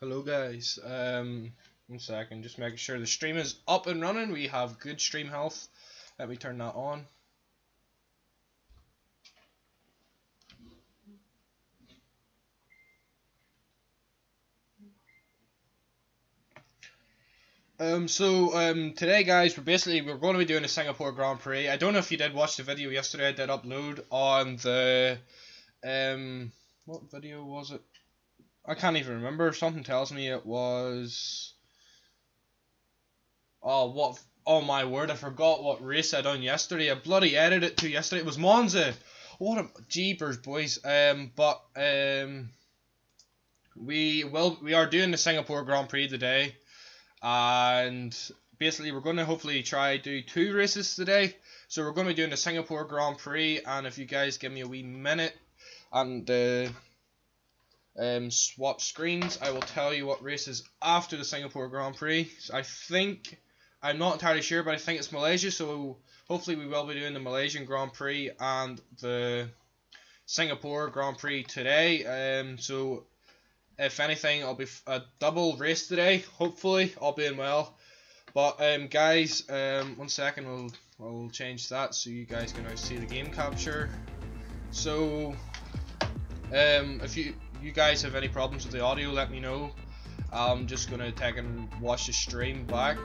Hello guys, one second, just making sure the stream is up and running. We have good stream health. Let me turn that on. Today guys, we're going to be doing a Singapore Grand Prix. I don't know if you did watch the video yesterday I did upload on the, what video was it? I can't even remember. Something tells me it was, oh my word, I forgot what race I done yesterday. I bloody edited it to yesterday. It was Monza. What a jeepers, boys. We are doing the Singapore Grand Prix today, and basically we're going to hopefully try do 2 races today. So we're going to be doing the Singapore Grand Prix, and if you guys give me a wee minute and swap screens, I will tell you what races after the Singapore Grand Prix. I'm not entirely sure, but I think it's Malaysia, so hopefully we will be doing the Malaysian Grand Prix and the Singapore Grand Prix today. So if anything, I'll be a double race today, hopefully, all being well. But guys, one second, we'll change that so you guys can now see the game capture. So if you guys have any problems with the audio, let me know. I'm just gonna take and watch the stream back.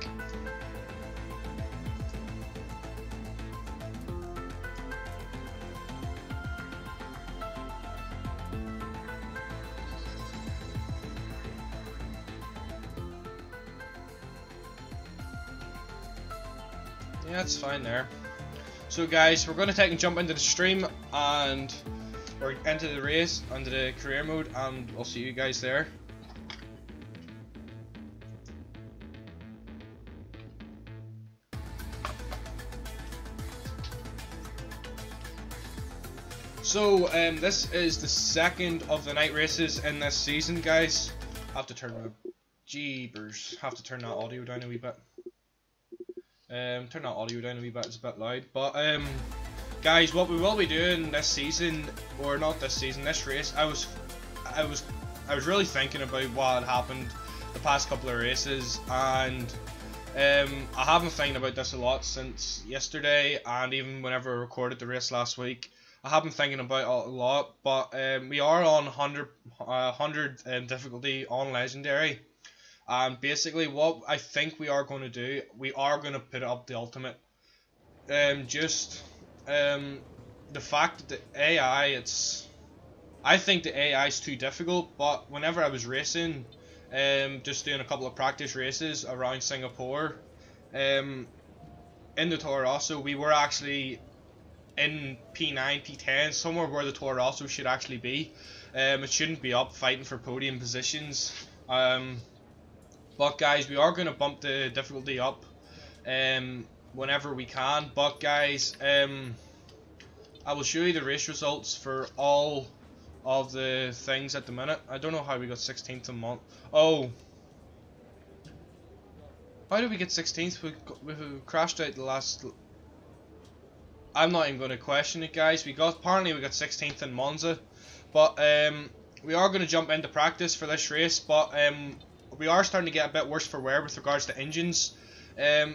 Yeah, that's fine there. So guys, we're gonna take and jump into the stream and or into the race, into the career mode, and I'll see you guys there. So this is the second of the night races in this season, guys. I have to turn my jeebers. Have to turn that audio down a wee bit. Turn that audio down a wee bit. It's a bit loud. But guys, what we will be doing this season, or not this season, this race, I was really thinking about what had happened the past couple of races, and I have been thinking about this a lot since yesterday, and even whenever I recorded the race last week. I have been thinking about it a lot, but we are on 100 difficulty on Legendary, and basically what I think we are going to do, we are going to put up the ultimate. The fact that the AI, I think the AI is too difficult, but whenever I was racing, just doing a couple of practice races around Singapore, in the Toro Rosso, we were actually in P9, P10, somewhere where the Toro Rosso should actually be. It shouldn't be up fighting for podium positions. But guys, we are going to bump the difficulty up whenever we can. But guys, I will show you the race results for all of the things at the minute. I don't know how we got 16th in month. Oh, how did we get 16th? We crashed out the last. I'm not even going to question it, guys. Apparently we got 16th in Monza, but we are going to jump into practice for this race. But we are starting to get a bit worse for wear with regards to engines.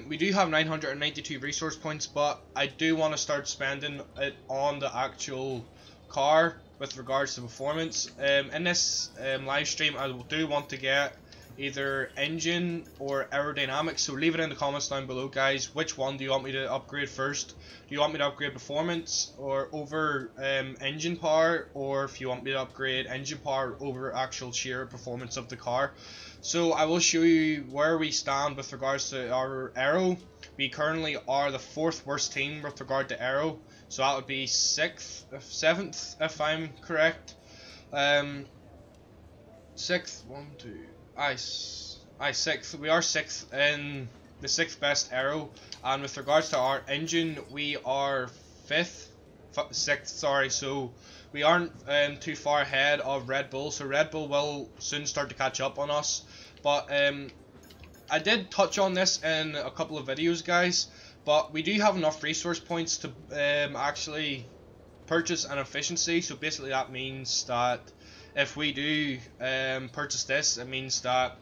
We do have 992 resource points, but I do want to start spending it on the actual car with regards to performance. In this live stream, I do want to get either engine or aerodynamics, so leave it in the comments down below, guys. Which one do you want me to upgrade first? Do you want me to upgrade performance or over engine power, or if you want me to upgrade engine power over actual sheer performance of the car? So I will show you where we stand with regards to our aero. We currently are the 4th worst team with regard to aero, so that would be 7th if I'm correct. 6th, 1, 2. Aye, 6th. We are 6th in the 6th best aero, and with regards to our engine, we are 6th. Sorry, so we aren't too far ahead of Red Bull. So Red Bull will soon start to catch up on us. But I did touch on this in a couple of videos, guys. But we do have enough resource points to actually purchase an efficiency. So basically, that means that if we do purchase this, it means that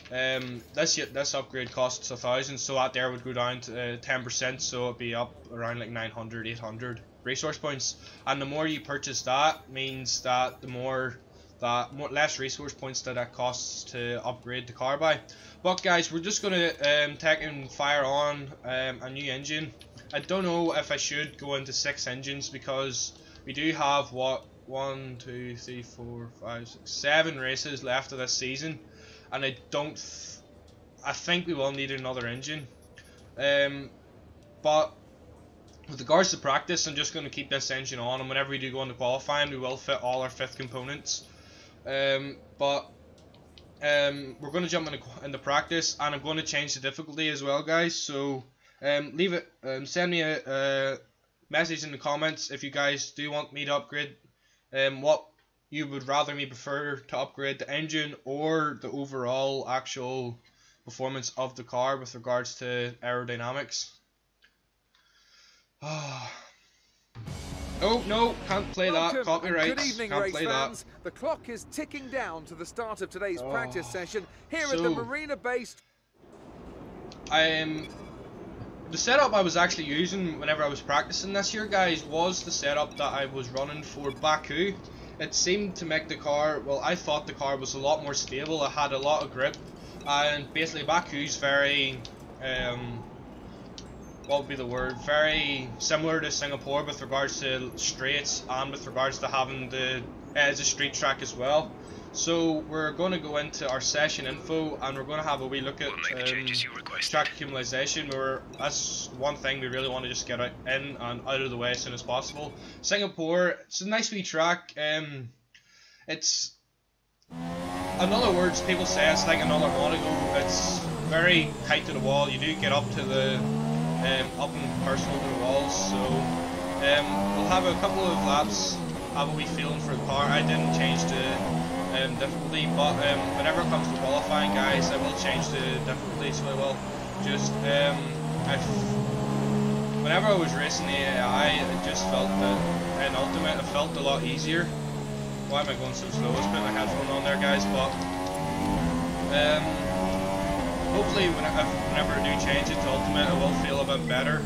this upgrade costs 1,000, so that there would go down to 10%, so it'd be up around like 900, 800 resource points. And the more you purchase that, means that less resource points that costs to upgrade the car by. But guys, we're just gonna take and fire on a new engine. I don't know if I should go into 6 engines, because we do have 1, 2, 3, 4, 5, 6, 7 races left of this season, and I think we will need another engine. But with regards to practice, I'm just going to keep this engine on, and whenever we do go into qualifying, we will fit all our 5th components. But we're going to jump into practice, and I'm going to change the difficulty as well, guys. So send me a message in the comments if you guys do want me to upgrade. What you would rather me prefer to upgrade, the engine or the overall actual performance of the car with regards to aerodynamics. Oh no, can't play that. Copyright. Good evening, can't race play fans. that. The clock is ticking down to the start of today's practice session here at the Marina-based. The setup I was actually using whenever I was practicing this year, guys, was the setup that I was running for Baku. It seemed to make the car, well, I thought the car was a lot more stable. It had a lot of grip, and basically Baku's very what would be the word, very similar to Singapore with regards to straights and with regards to having the a street track as well. So we're going to go into our session info, and we're going to have a wee look at track accumulation. That's one thing we really want to just get in and out of the way as soon as possible. Singapore, it's a nice wee track. It's, in other words, people say it's like another Monaco. It's very tight to the wall. You do get up to the up and personal to the walls. So we'll have a couple of laps, have a wee feeling for the car. I didn't change the difficulty, but whenever it comes to qualifying, guys, I will change the difficulty, so I will just whenever I was racing the AI, I just felt that in Ultimate it felt a lot easier. Why am I going so slow? Let's put my headphone on there, guys. But hopefully whenever I do change it to Ultimate, it will feel a bit better.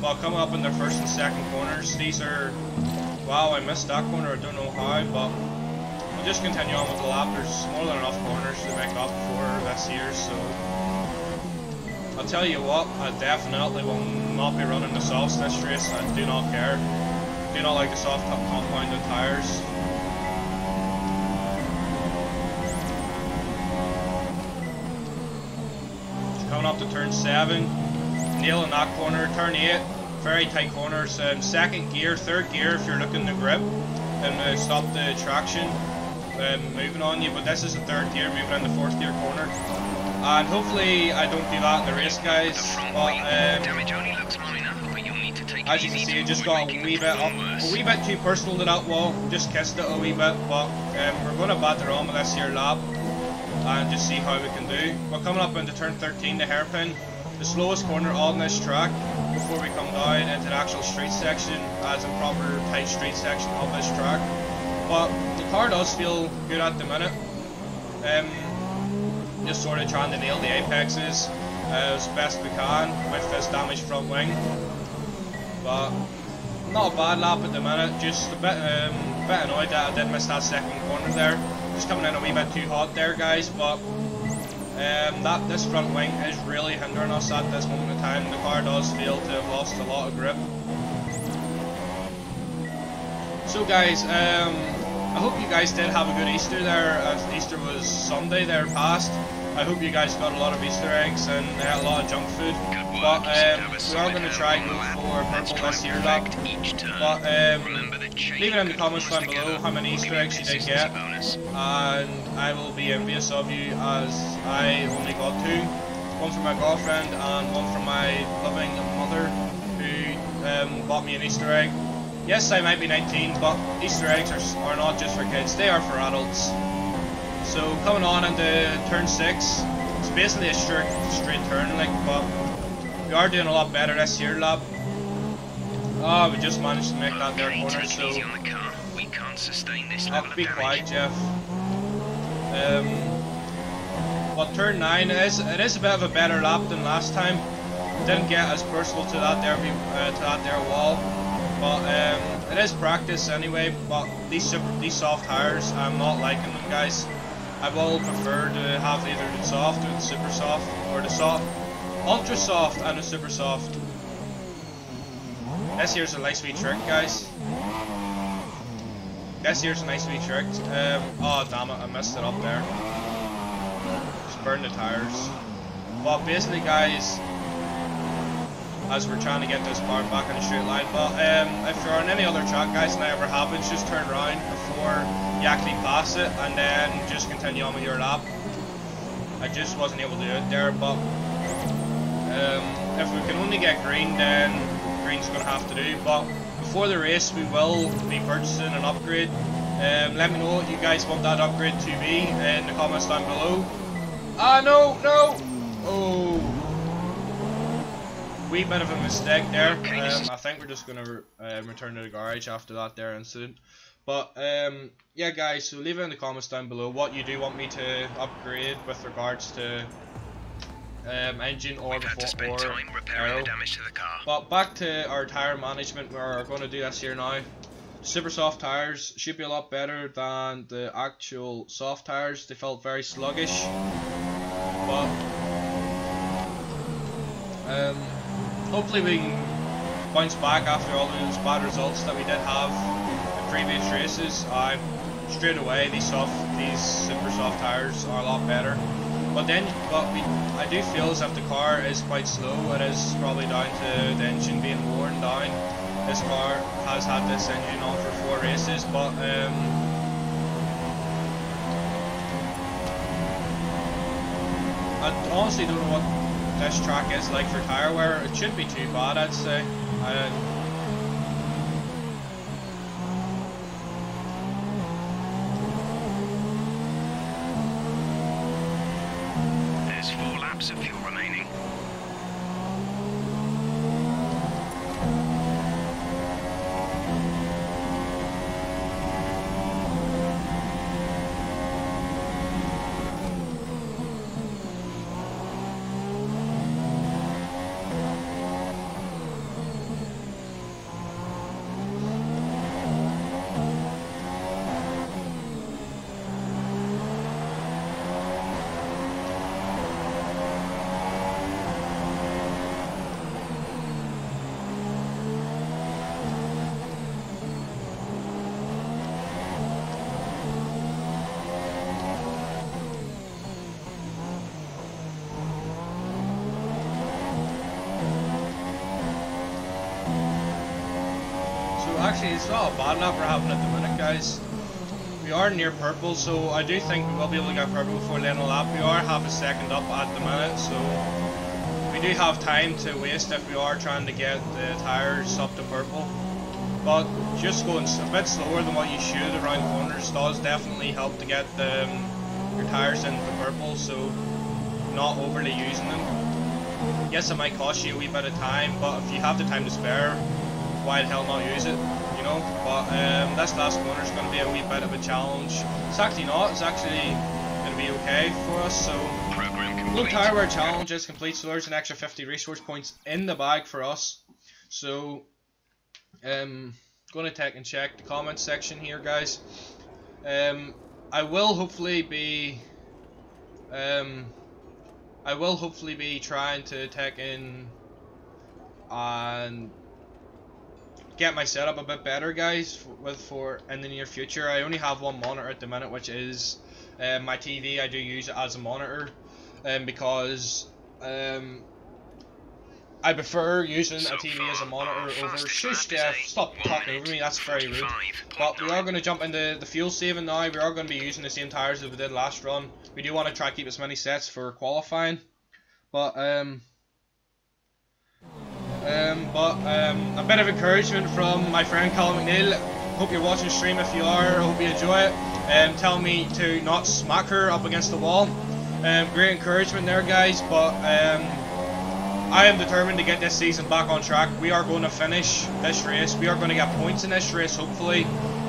But coming up in their first and second corners, these are, wow, I missed that corner, I don't know how, but we'll just continue on with the lap. There's more than enough corners to make up for this year, so I'll tell you what, I definitely will not be running the softs this race. I do not care. Do not like the soft compounded tires. Coming up to turn 7, nailing that corner. Turn 8, very tight corners. Second gear, third gear if you're looking to grip and stop the traction moving on you, but this is the third gear, moving in the fourth gear corner, and hopefully I don't do that in the race, guys. But as you can see, I just got a wee bit too personal to that wall, just kissed it a wee bit, but we're going to batter on with this here lap and just see how we can do. We're coming up into turn 13, the hairpin, the slowest corner on this track before we come down into the actual street section, as a proper tight street section of this track. But the car does feel good at the minute. Just sort of trying to nail the apexes as best we can with this damaged front wing. But not a bad lap at the minute. Just a bit annoyed that I did miss that second corner there. Just coming in a wee bit too hot there, guys. But this front wing is really hindering us at this moment in time. The car does feel to have lost a lot of grip. So guys, I hope you guys did have a good Easter there. Easter was Sunday there past. I hope you guys got a lot of Easter eggs and a lot of junk food. But we are going to try and go for purple this year lap. But leave it in the comments down below how many Easter eggs you did get, and I will be envious of you as I only got 2. One from my girlfriend and one from my loving mother, who bought me an Easter egg. Yes, I might be 19, but Easter eggs are not just for kids, they are for adults. So coming on into turn 6, it's basically a straight turn, like, but we are doing a lot better this year lap. Oh, we just managed to make that there corner, so can't sustain this I'll level be of quiet, damage. Jeff. But turn 9 it is a bit of a better lap than last time. Didn't get as personal to that there wall, but it is practice anyway. But these soft tires, I'm not liking them, guys. I will prefer to have either the soft or the super soft, or the soft, ultra soft and the super soft. This here's a nice wee trick, guys. This here's a nice wee trick. Oh damn it, I messed it up there. Just burned the tires. But basically, guys, as we're trying to get this car back in a straight line, but if you're on any other track, guys, and that ever happens, just turn around before you actually pass it, and then just continue on with your lap. I just wasn't able to do it there, but if we can only get green, then green's going to have to do. But before the race, we will be purchasing an upgrade. Let me know what you guys want that upgrade to be in the comments down below. Ah, no! Oh, wee bit of a mistake there. I think we're just going to return to the garage after that there incident. But yeah, guys, so leave it in the comments down below what you do want me to upgrade with regards to engine or aero. But back to our tire management, we're going to do this here now. Super soft tires should be a lot better than the actual soft tires. They felt very sluggish, but hopefully we can bounce back after all those bad results that we did have in previous races. Straight away these super soft tires are a lot better. But I do feel as if the car is quite slow. It is probably down to the engine being worn down. This car has had this engine on for 4 races, but I honestly don't know what this track is like for tyre wear. It shouldn't be too bad, I'd say. There's 4 laps of fuel remaining. Actually, it's not a bad lap we're having at the minute, guys. We are near purple, so I do think we will be able to get purple before the end of the lap. We are half a second up at the minute, so we do have time to waste if we are trying to get the tyres up to purple. But just going a bit slower than what you should around corners does definitely help to get your tyres into purple, so not overly using them. Yes, it might cost you a wee bit of time, but if you have the time to spare, why the hell not use it, you know? But this last corner is going to be a wee bit of a challenge. It's actually not, it's actually going to be okay for us, so no tyre wear challenge is complete, so there's an extra 50 resource points in the bag for us. So going to take and check the comments section here, guys. I will hopefully be trying to take in and get my setup a bit better, guys, for in the near future. I only have one monitor at the minute, which is my TV. I do use it as a monitor because I prefer using a TV as a monitor over. Shush, Jeff, stop talking over me, that's very rude. But we are going to jump into the fuel saving now. We are going to be using the same tyres that we did last run. We do want to try to keep as many sets for qualifying, but a bit of encouragement from my friend Callum McNeil. Hope you're watching the stream. If you are, hope you enjoy it. Tell me to not smack her up against the wall. Great encouragement there, guys, but I am determined to get this season back on track. We are going to finish this race. We are going to get points in this race, hopefully.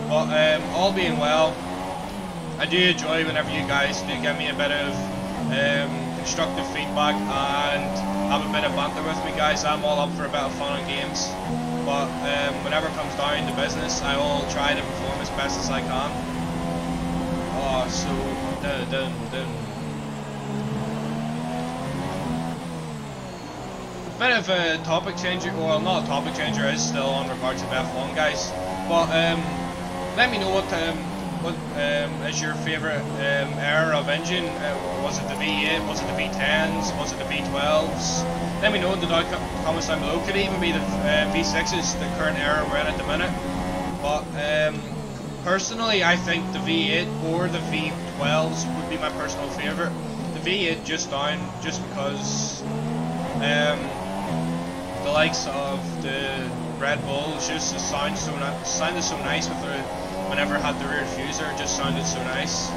But all being well, I do enjoy whenever you guys do give me a bit of constructive feedback and have a bit of banter with me, guys. I'm all up for a bit of fun and games, but whenever it comes down to business, I will try to perform as best as I can. Oh, so dun. Bit of a topic changer, well, not a topic changer, is still on regards to F1, guys. But let me know what is your favourite era of engine. Was it the V8? Was it the V10s? Was it the V12s? Let me know in the comments down below. Could it even be the V6s, the current era we're in at the minute? But personally, I think the V8 or the V12s would be my personal favourite. The V8 just because the likes of the Red Bull just sounded so nice with the, whenever it had the rear diffuser, it just sounded so nice.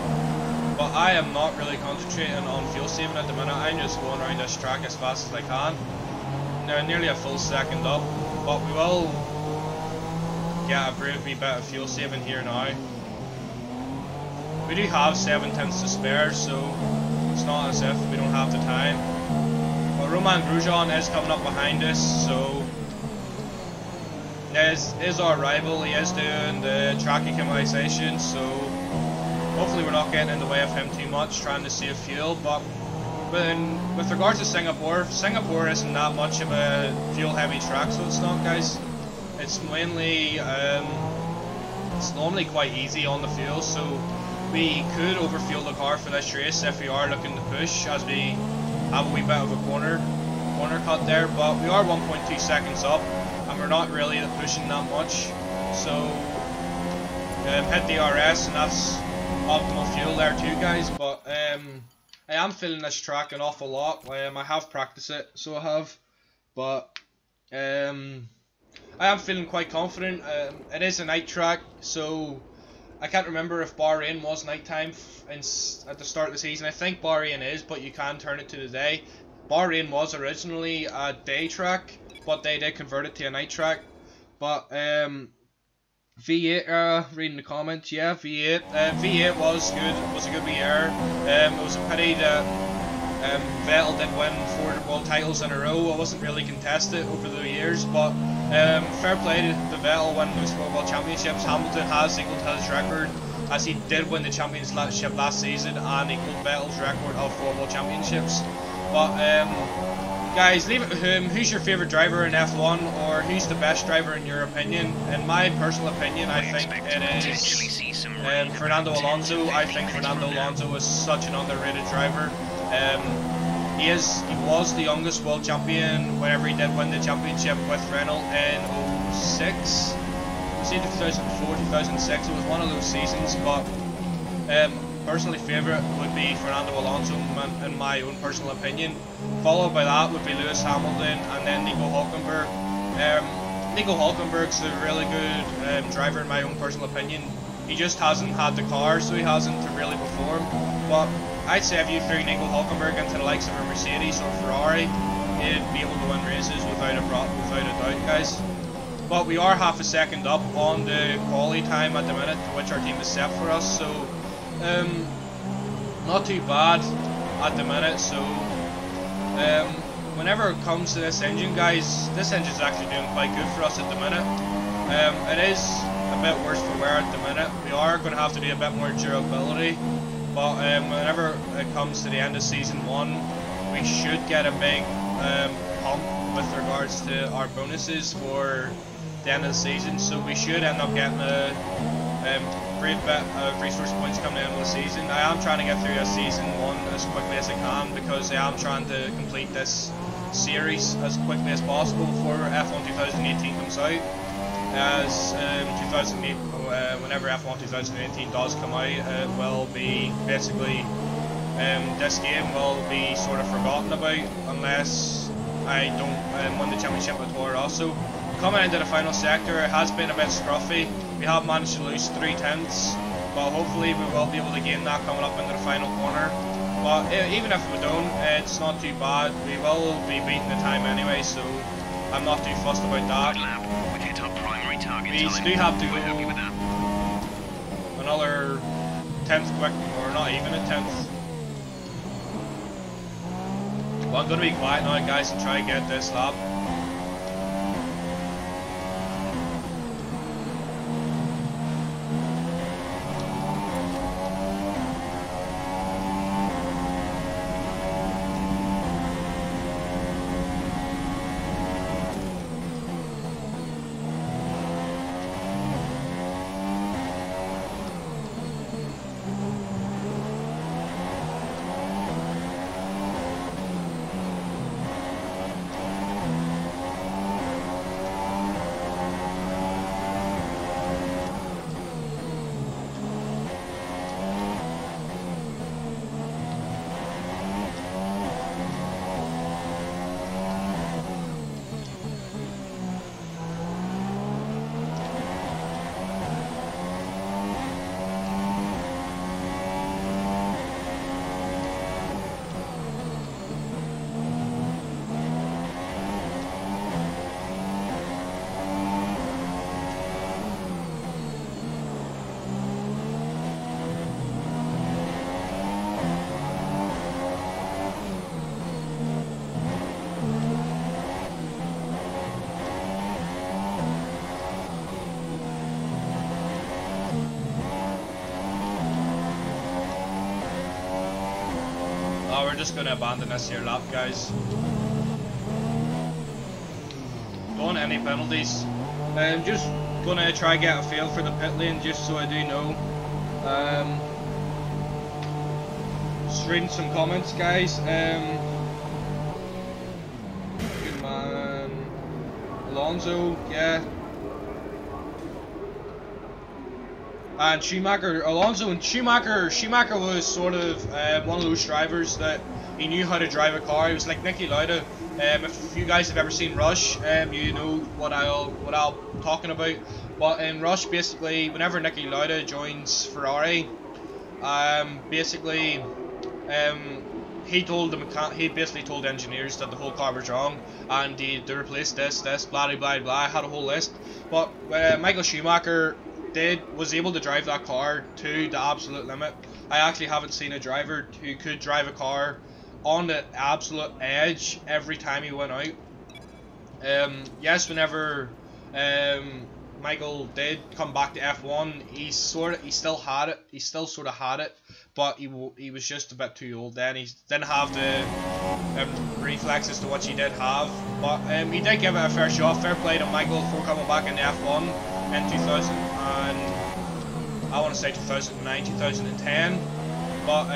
But I am not really concentrating on fuel saving at the minute. I'm just going around this track as fast as I can. Now nearly a full second up, but we will get a brave wee bit of fuel saving here now. We do have 7/10 to spare, so it's not as if we don't have the time. But Romain Grosjean is coming up behind us, so is our rival. He is doing the track equalization, so hopefully we're not getting in the way of him too much, trying to save fuel. But with regards to Singapore isn't that much of a fuel-heavy track, so it's not, guys. It's mainly it's normally quite easy on the fuel, so we could overfuel the car for this race if we are looking to push, as we have a wee bit of a corner cut there. But we are 1.2 seconds up, and we're not really pushing that much, so hit the RS, and that's optimal fuel there too, guys. But I am feeling this track an awful lot. I have practiced it, so I have, but I am feeling quite confident. It is a night track, so I can't remember if Bahrain was nighttime at the start of the season. I think Bahrain is, but you can turn it to the day. Bahrain was originally a day track, but they did convert it to a night track. But V8 era, reading the comments, yeah, V8 was good. It was a good wee era. It was a pity that Vettel did win 4 world titles in a row. I wasn't really contested over the years, but fair play to the Vettel winning those 4 world championships. Hamilton has equalled his record, as he did win the championship last season and equalled Vettel's record of 4 world championships. But guys, leave it to him. Who's your favourite driver in F1, or who's the best driver in your opinion? In my personal opinion, I think it is Fernando Alonso. I think Fernando Alonso is such an underrated driver. He was the youngest world champion whenever he did win the championship with Renault in 06. It was either 2004, 2006. It was one of those seasons, but personally favourite would be Fernando Alonso in my own personal opinion. Followed by that would be Lewis Hamilton, and then Nico Hülkenberg. Nico Hülkenberg's a really good driver in my own personal opinion. He just hasn't had the car, so he hasn't to really perform. But I'd say if you threw Nico Hülkenberg into the likes of a Mercedes or Ferrari, he'd be able to win races without a doubt, guys. But we are half a second up on the quali time at the minute, to which our team is set for us, so not too bad at the minute. So whenever it comes to this engine, guys, this engine's actually doing quite good for us at the minute. It is a bit worse for wear at the minute. We are going to have to do a bit more durability, but whenever it comes to the end of season 1, we should get a big pump with regards to our bonuses for the end of the season, so we should end up getting a great bit of resource points coming in the season. I am trying to get through this season 1 as quickly as I can, because I am trying to complete this series as quickly as possible before F1 2018 comes out. As whenever F1 2018 does come out, it will be basically this game will be sort of forgotten about unless I don't win the championship with Toro Rosso. Coming into the final sector, it has been a bit scruffy. We have managed to lose 3/10, but hopefully we will be able to gain that coming up into the final corner. But even if we don't, it's not too bad. We will be beating the time anyway, so I'm not too fussed about that. Good lap. We've hit our primary target We time. do have to We're happy with that. 10th quick, or not even a 10th. Well, I'm going to be quiet now, guys, and try and get this lap. We're just going to abandon this here lap, guys. Don't any penalties. Just going to try get a feel for the pit lane, just so I do know. Just reading some comments, guys. Good man. Alonso, yeah. And Alonso and Schumacher was sort of one of those drivers that he knew how to drive a car. He was like Niki Lauda. If you guys have ever seen Rush, you know what I'm talking about. But in Rush, basically, whenever Niki Lauda joins Ferrari, he basically told the engineers that the whole car was wrong, and they replaced this, blah blah blah. Had a whole list. But Michael Schumacher was able to drive that car to the absolute limit. I actually haven't seen a driver who could drive a car on the absolute edge every time he went out. Yes, whenever Michael did come back to F1, he still sort of had it, but he was just a bit too old then. He didn't have the reflexes to what he did have, but he did give it a fair shot. Fair play to Michael for coming back in the F1 in 2000 and I want to say 2009, 2010. But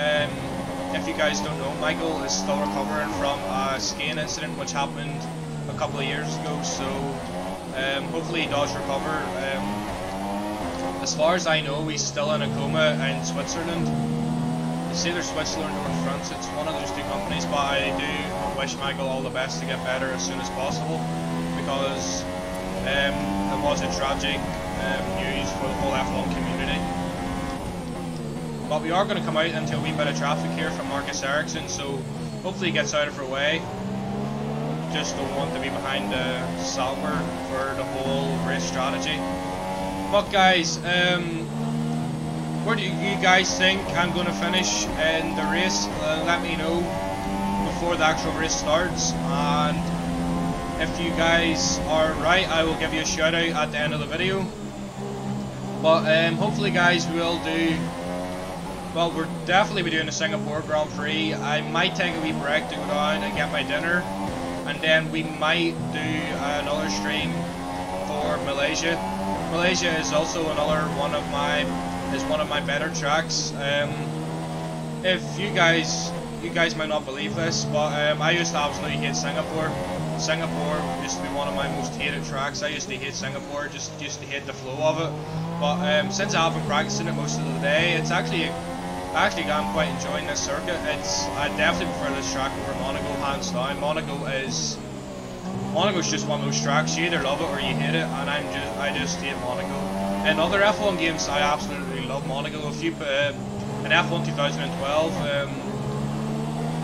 if you guys don't know, Michael is still recovering from a skiing incident which happened a couple of years ago, so hopefully he does recover. As far as I know, he's still in a coma in Switzerland. It's either Switzerland or France, it's one of those two companies, but I do wish Michael all the best to get better as soon as possible, because it was a tragic news for the whole F1 community. But we are going to come out into a wee bit of traffic here from Marcus Ericsson, so hopefully he gets out of our way. Just don't want to be behind Sauber for the whole race strategy. But guys, where do you guys think I'm going to finish in the race? Let me know before the actual race starts, and if you guys are right, I will give you a shout out at the end of the video. But hopefully guys, we'll definitely be doing the Singapore Grand Prix. I might take a wee break to go down and get my dinner, and then we might do another stream for Malaysia. Malaysia is also one of my better tracks. If you guys might not believe this, but I used to absolutely hate Singapore. Singapore used to be one of my most hated tracks. I used to hate Singapore, just used to hate the flow of it. But since I have been practicing it most of the day, I'm quite enjoying this circuit. I definitely prefer this track over Monaco, hands down. Monaco's just one of those tracks. You either love it or you hate it, and I just hate Monaco. In other F1 games, I absolutely love Monaco. If you put in F1 2012,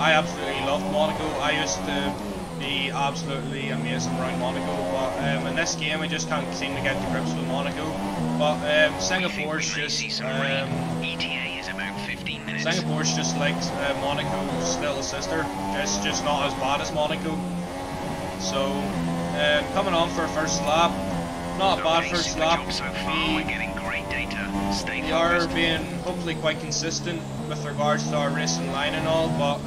I absolutely loved Monaco. I used to be absolutely amazing around Monaco, but in this game I just can't seem to get to grips with Monaco. But Singapore's just ETA is about minutes. Singapore's just like Monaco's little sister, just not as bad as Monaco. So, coming on for a first lap, not a bad first lap. So far, we're getting great data. Stay We are focused. being hopefully quite consistent with regards to our racing line and all, but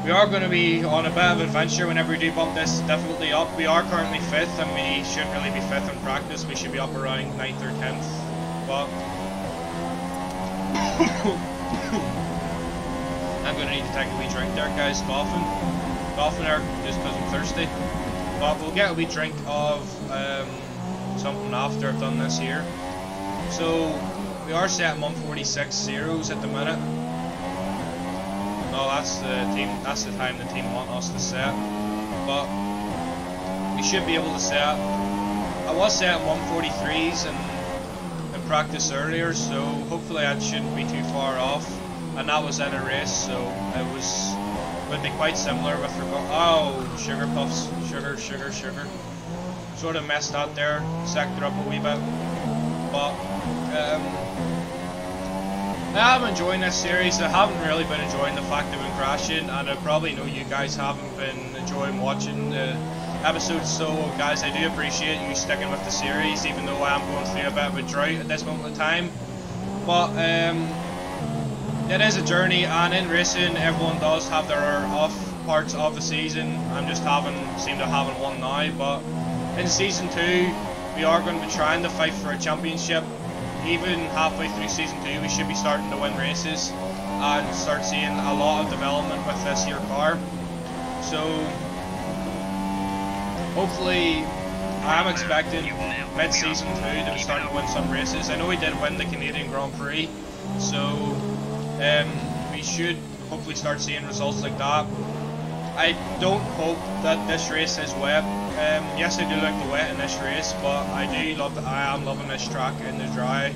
we are going to be on a bit of adventure whenever we do bump this definitely up. We are currently 5th and we shouldn't really be 5th in practice. We should be up around 9th or 10th. But I'm going to need to take a wee drink there, guys. Coughing there just because I'm thirsty. But we'll get a wee drink of something after I've done this here. So we are setting 146 zeros at the minute. No, that's the team. That's the time the team want us to set. But we should be able to set. I was setting 143s in practice earlier, so hopefully that shouldn't be too far off. And that was in a race, so it would be quite similar with regard. Oh, sugar puffs, sugar. Sort of messed that there, sector up a wee bit. But I am enjoying this series. I haven't really been enjoying the fact I've been crashing, and I probably know you guys haven't been enjoying watching the episodes. So guys, I do appreciate you sticking with the series, even though I am going through a bit of a drought at this moment in time. But it is a journey, and in racing everyone does have their off parts of the season. I'm just seem to having one now, but in season 2 we are going to be trying to fight for a championship. Even halfway through season 2 we should be starting to win races and start seeing a lot of development with this here car. So hopefully I am expecting mid-season 2 to be starting to win some races. I know we did win the Canadian Grand Prix, so we should hopefully start seeing results like that. I don't hope that this race is wet. Yes, I do like the wet in this race, but I am loving this track in the dry.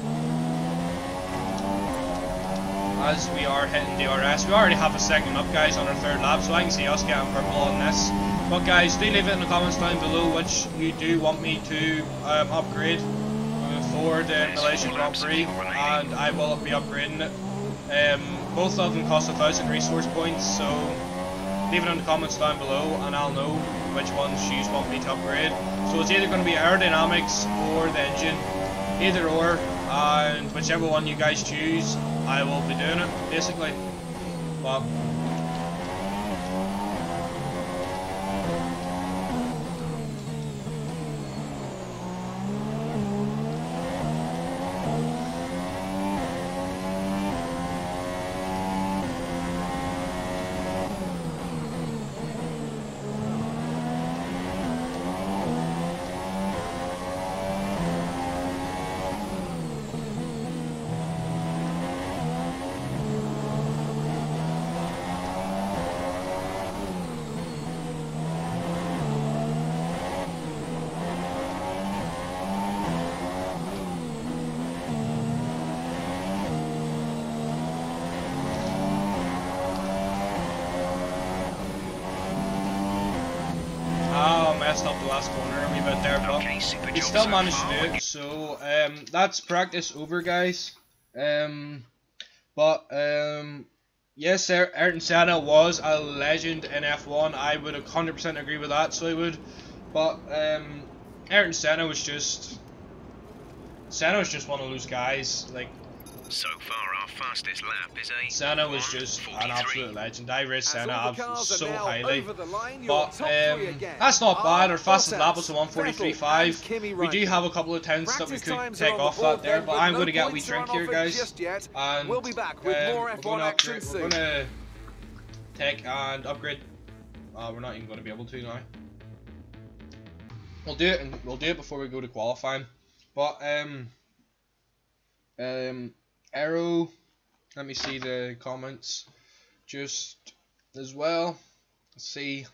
As we are hitting DRS, we already have a second up, guys, on our 3rd lap, so I can see us getting purple on this. But guys, do leave it in the comments down below which you do want me to upgrade moving forward in Malaysian Grand Prix, and I will be upgrading it. Both of them cost 1,000 resource points, so leave it in the comments down below and I'll know which ones you want me to upgrade. So it's either going to be aerodynamics or the engine, either or, and whichever one you guys choose I will be doing it basically. But messed up the last corner a wee bit there, but we still managed to do it. So that's practice over, guys. Yes, Ayrton Senna was a legend in F1. I would 100% agree with that, so I would. But Ayrton Senna was just one of those guys. Like, so far, our fastest lap is a Senna was just an absolute legend. I rate Senna so highly. Line, but that's not bad. Our fastest lap was a 143.5. We do have a couple of tenths that we could take off that there, but I'm going to get a wee drink here, guys. And we'll be back with more F1 action soon. We're going to take and upgrade. We're not even going to be able to now. We'll do it, and we'll do it before we go to qualifying. But Arrow, let me see the comments just as well. Let's see.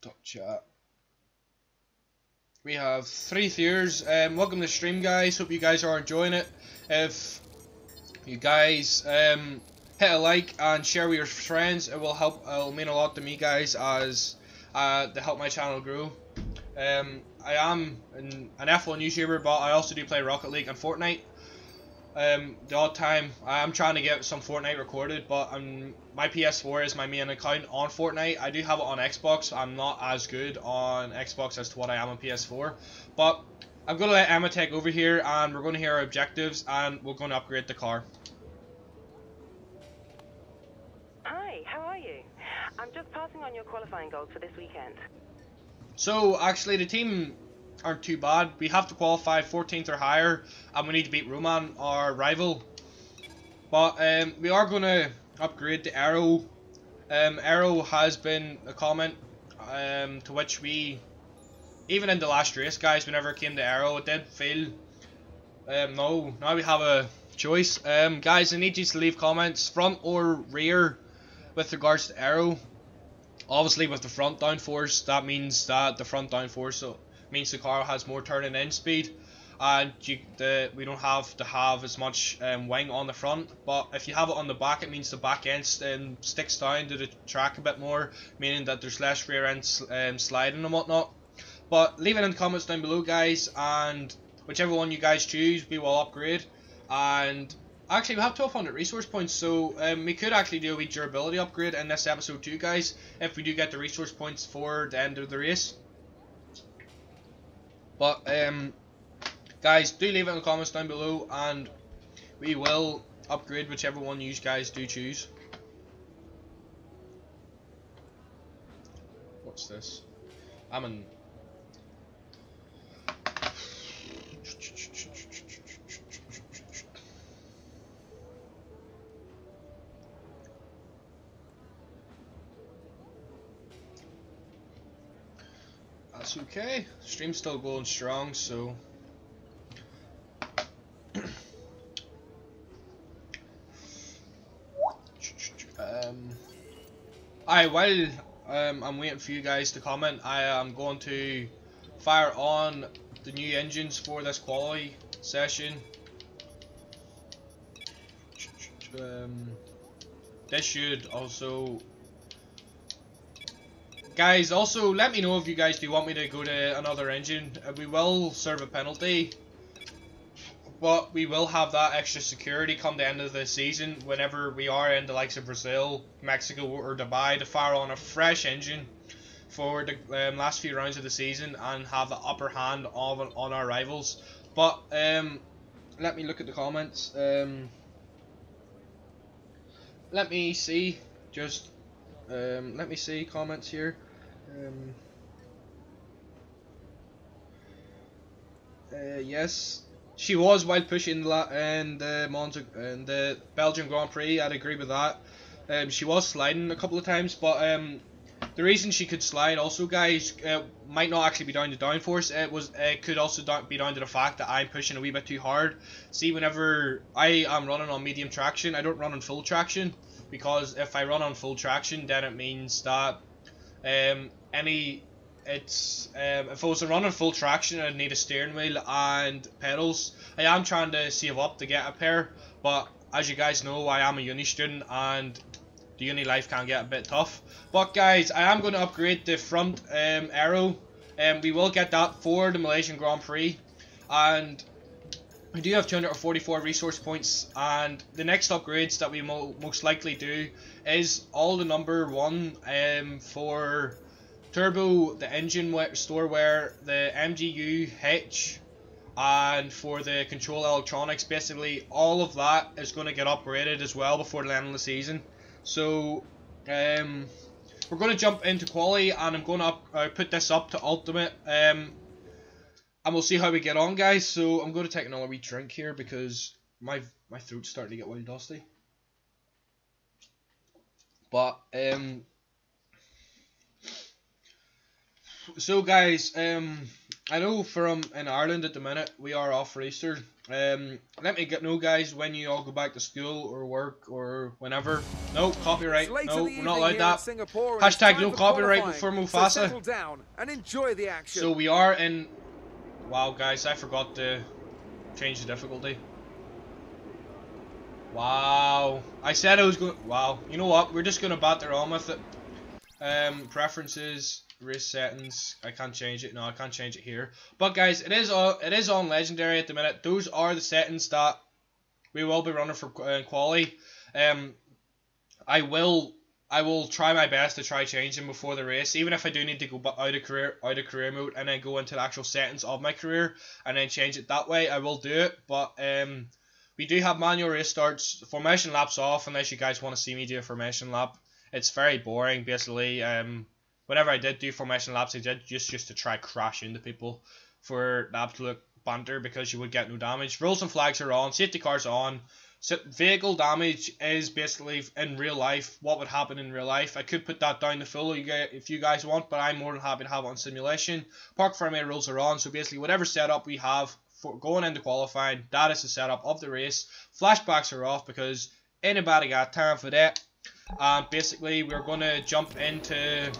Top chat. We have 3 viewers. Welcome to the stream, guys. Hope you guys are enjoying it. If you guys hit a like and share with your friends, it will help. It'll mean a lot to me, guys, as to help my channel grow. I am an F1 YouTuber, but I also do play Rocket League and Fortnite. The odd time I'm trying to get some Fortnite recorded, but my PS4 is my main account on Fortnite. I do have it on Xbox. I'm not as good on Xbox as to what I am on PS4, but I'm going to let Emma take over here, and we're going to hear our objectives, and we're going to upgrade the car. Hi, how are you? I'm just passing on your qualifying goals for this weekend. So actually the team aren't too bad. We have to qualify 14th or higher, and we need to beat Roman, our rival. But we are going to upgrade the Arrow. Arrow has been a comment to which we, even in the last race, guys, whenever it came to Arrow, it did fail. No, now we have a choice. Guys, I need you to leave comments, front or rear, with regards to Arrow. Obviously with the front downforce, that means that the front downforce means the car has more turning in speed, and we don't have to have as much wing on the front. But if you have it on the back, it means the back end sticks down to the track a bit more, meaning that there's less rear end sliding and whatnot. But leave it in the comments down below, guys, and whichever one you guys choose, we will upgrade. And actually, we have 1200 resource points, so we could actually do a wee durability upgrade in this episode too, guys, if we do get the resource points for the end of the race. But guys, do leave it in the comments down below, and we will upgrade whichever one you guys do choose. What's this? I'm in. That's okay. Stream's still going strong, so while I'm waiting for you guys to comment, I am going to fire on the new engines for this quality session. This should also, guys, also let me know if you guys do want me to go to another engine. We will serve a penalty, but we will have that extra security come the end of the season whenever we are in the likes of Brazil, Mexico or Dubai, to fire on a fresh engine for the last few rounds of the season and have the upper hand on our rivals. But let me look at the comments. Let me see, just let me see comments here. Yes, she was while pushing in the Belgian Grand Prix. I'd agree with that. She was sliding a couple of times, but the reason she could slide also, guys, might not actually be down to downforce. It could also be down to the fact that I'm pushing a wee bit too hard. See, whenever I am running on medium traction, I don't run on full traction, because if I run on full traction, then it means that if I was to run on full traction, I'd need a steering wheel and pedals. I am trying to save up to get a pair, but as you guys know, I am a uni student and the uni life can get a bit tough. But guys, I am going to upgrade the front Arrow. We will get that for the Malaysian Grand Prix, and we do have 244 resource points. And the next upgrades that we most likely do is all the number 1 for Turbo, the engine storeware, the MGU H, and for the control electronics. Basically all of that is going to get upgraded as well before the end of the season. So we're going to jump into quality, and I'm going to put this up to ultimate, and we'll see how we get on, guys. So I'm going to take another wee drink here because my throat's starting to get well dusty. But so guys, I know from in Ireland at the minute we are off for Easter. Let me know, guys, when you all go back to school or work or whenever. No copyright. No, we're not allowed that. Hashtag no copyright for Mufasa. So settle down and enjoy the action. So we are in. Wow, guys, I forgot to change the difficulty. Wow, I said I was going. Wow, you know what? We're just gonna batter on with it. Preferences. Race settings. I can't change it. No, I can't change it here. But guys, it is on legendary at the minute. Those are the settings that we will be running for quali. I will try my best to try changing before the race, even if I do need to go out of career mode and then go into the actual settings of my career and then change it that way. I will do it, but we do have manual race starts. Formation laps off unless you guys want to see me do a formation lap. It's very boring, basically. Whenever I did do formation laps, I did just to try crash into people for the absolute banter, because you would get no damage. Rules and flags are on, safety cars are on. So vehicle damage is basically in real life what would happen in real life. I could put that down to full if you guys want, but I'm more than happy to have it on simulation. Park firmware rules are on, so basically whatever setup we have for going into qualifying, that is the setup of the race. Flashbacks are off because anybody got time for that. And basically we're going to jump into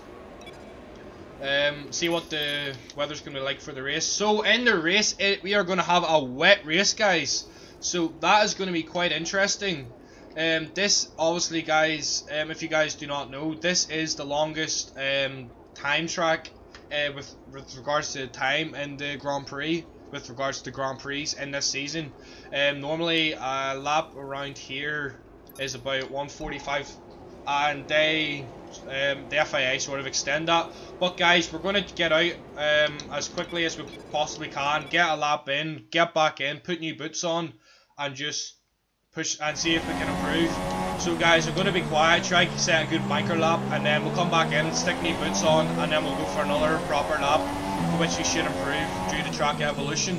see what the weather's going to be like for the race. So in the race, we are going to have a wet race, guys. So that is going to be quite interesting. This obviously, guys, if you guys do not know, this is the longest time track with regards to time in the Grand Prix, with regards to Grand Prix in this season. Normally a lap around here is about 1:45, and the FIA sort of extend that. But guys, we're going to get out as quickly as we possibly can, get a lap in, get back in, put new boots on, and just push and see if we can improve. So guys, we're going to be quiet, try to set a good banker lap, and then we'll come back in and stick new boots on, and then we'll go for another proper lap, which we should improve due to track evolution.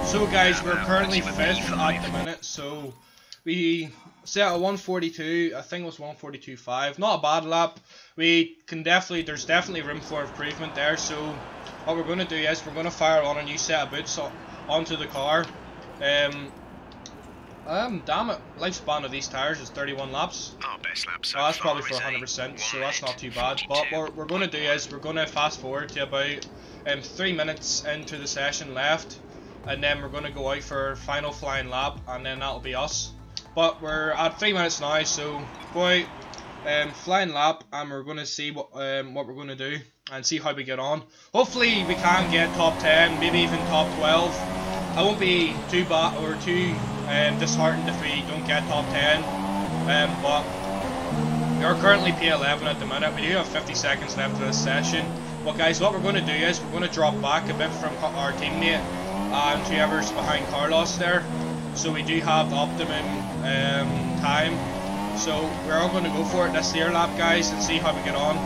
So guys, we're currently 5th at the minute, so we set a 1:42, I think it was 1:42.5, not a bad lap. We can there's definitely room for improvement there, so what we're going to do is we're going to fire on a new set of boots onto the car. Damn it, lifespan of these tires is 31 laps. Our best lap so that's far probably for is 100%, so that's not too bad. But what we're going to do is we're going to fast forward to about 3 minutes into the session left, and then we're going to go out for final flying lap, and then that'll be us. But we're at 3 minutes now, so go out, flying lap, and we're going to see what we're going to do and see how we get on. Hopefully we can get top 10, maybe even top 12. I won't be too bad or too disheartened if we don't get top 10, but we are currently P11 at the minute. We do have 50 seconds left of this session. But guys, what we're going to do is we're going to drop back a bit from our teammate and whoever's behind Carlos there, so we do have the optimum time. So we're all going to go for it this year lap, guys, and see how we get on.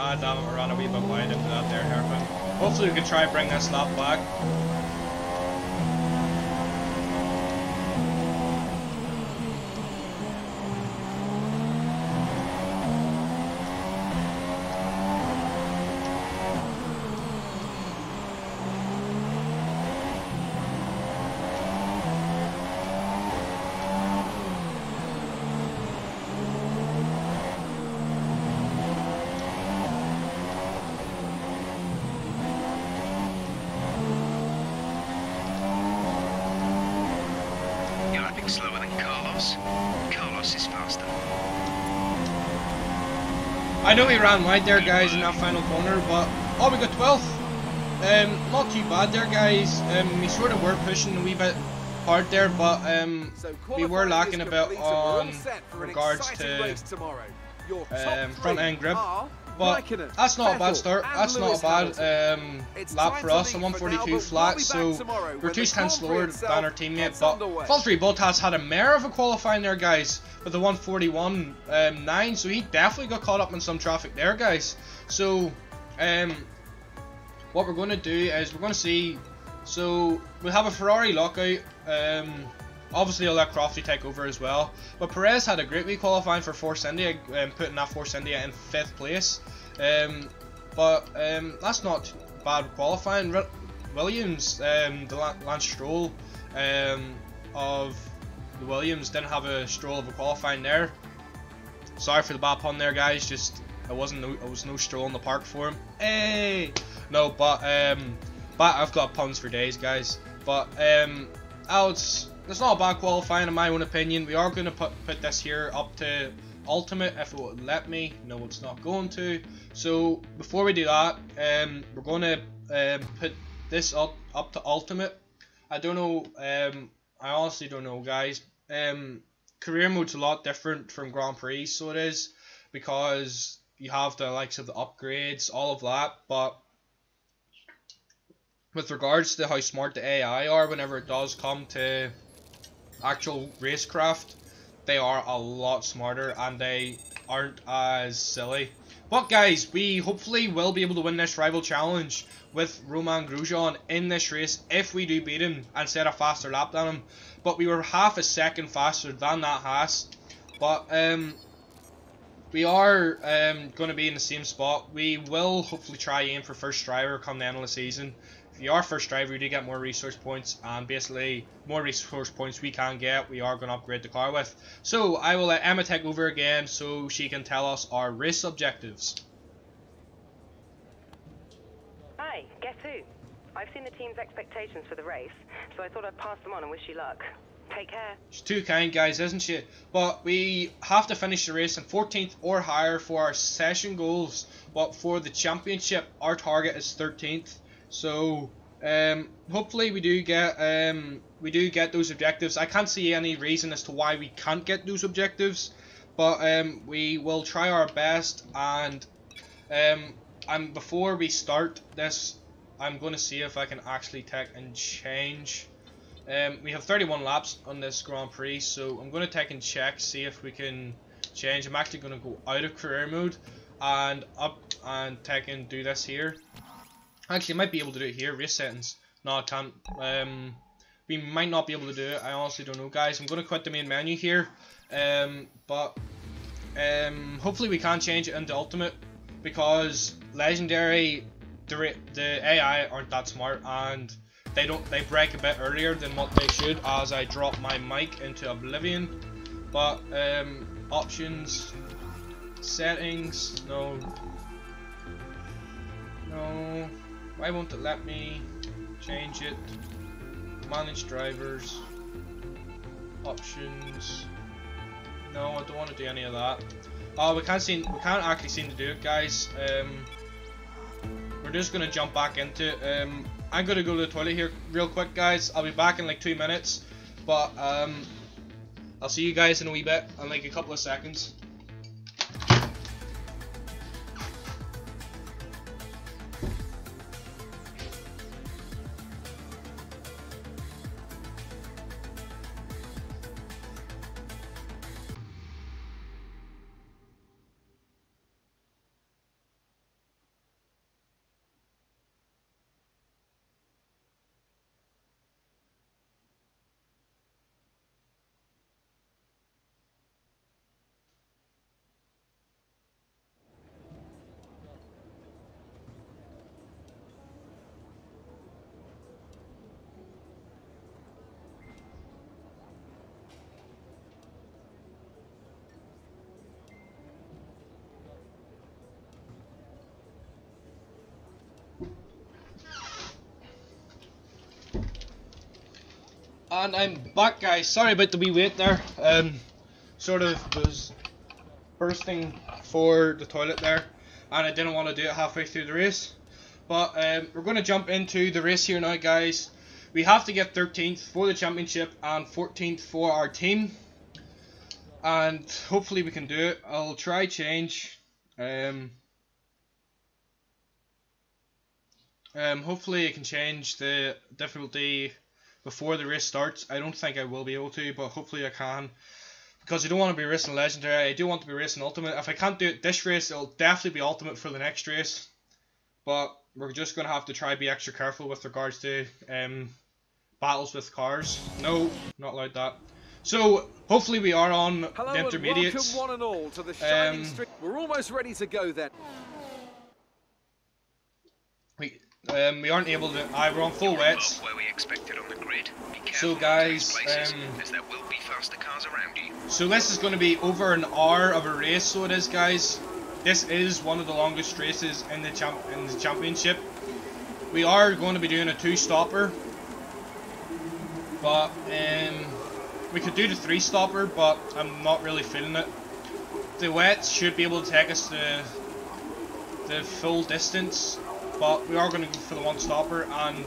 Ah, damn it, we ran a wee bit wide into that there hairpin. Hopefully we can try and bring this lap back. Slower than Carlos. Carlos is faster. I know we ran wide there, guys, in that final corner, but oh, we got 12th. Not too bad there, guys. We sort of were pushing a wee bit hard there, but we were lacking a bit on regards to front end grip. But that's not a bad start. That's not a bad lap for us. A 142 flat, so we're 2 tenths slower than our teammate. But Valtteri Bottas had a mare of a qualifying there, guys, with a 141.9. So he definitely got caught up in some traffic there, guys. So what we're going to do is we're going to see. So we have a Ferrari lockout. Obviously, I'll let Crofty take over as well. But Perez had a great week qualifying for Force India, putting that Force India in 5th place. But that's not bad qualifying. Williams, the Lance Stroll of the Williams, didn't have a Stroll of a qualifying there. Sorry for the bad pun there, guys. Just it was no Stroll in the park for him. Hey, no, but I've got puns for days, guys. But it's not a bad qualifying in my own opinion. We are going to put this here up to Ultimate if it would let me. No, it's not going to. So before we do that, we're going to put this up to Ultimate. I don't know. I honestly don't know, guys. Career mode's a lot different from Grand Prix, so it is, because you have the likes of the upgrades, all of that. But with regards to how smart the AI are, whenever it does come to actual racecraft, they are a lot smarter and they aren't as silly. But guys, we hopefully will be able to win this rival challenge with Romain Grosjean in this race if we do beat him and set a faster lap than him. But we were half a second faster than that Haas. But we are going to be in the same spot. We will hopefully try aim for first driver come the end of the season. If you are first driver, you do get more resource points, and basically more resource points we can get, we are going to upgrade the car with. So I will let Emma take over again so she can tell us our race objectives. Hi, guess who? I've seen the team's expectations for the race, so I thought I'd pass them on and wish you luck. Take care. She's too kind, guys, isn't she? But we have to finish the race in 14th or higher for our session goals. But for the championship, our target is 13th. So hopefully we do get those objectives. I can't see any reason as to why we can't get those objectives, but we will try our best. And before we start this, I'm going to see if I can actually take and change. We have 31 laps on this Grand Prix, so I'm going to take and check, see if we can change. I'm actually going to go out of career mode and up and take and do this here. Actually, I might be able to do it here. Race settings. No, I can't. We might not be able to do it. I honestly don't know, guys. I'm going to quit the main menu here. But hopefully we can change it into Ultimate, because Legendary, the AI aren't that smart, and they break a bit earlier than what they should, as I drop my mic into oblivion. But options, settings, no. Why won't it let me change it? Manage drivers, options. No, I don't want to do any of that. Oh, we can't actually seem to do it, guys. We're just gonna jump back into it. I'm gonna go to the toilet here real quick, guys. I'll be back in like 2 minutes, but I'll see you guys in a wee bit, in like a couple of seconds. And I'm back, guys. Sorry about the wee wait there. Sort of was bursting for the toilet there, and I didn't want to do it halfway through the race. But we're going to jump into the race here now, guys. We have to get 13th for the championship and 14th for our team, and hopefully we can do it. I'll try change. Hopefully I can change the difficulty before the race starts. I don't think I will be able to, but hopefully I can, because I don't want to be racing legendary. I do want to be racing ultimate. If I can't do it this race, it'll definitely be ultimate for the next race, but we're just going to have to try be extra careful with regards to battles with cars. No, not like that. So hopefully we are on the intermediates. And welcome one and all to the shining street. We're almost ready to go then. We aren't able to. We're on full wets. Where we expected on the grid. So guys, as there will be faster cars around you. So this is going to be over an hour of a race. So it is, guys. This is one of the longest races in the championship. We are going to be doing a 2-stopper, but we could do the 3-stopper, but I'm not really feeling it. The wets should be able to take us the full distance, but we are going to go for the 1-stopper. And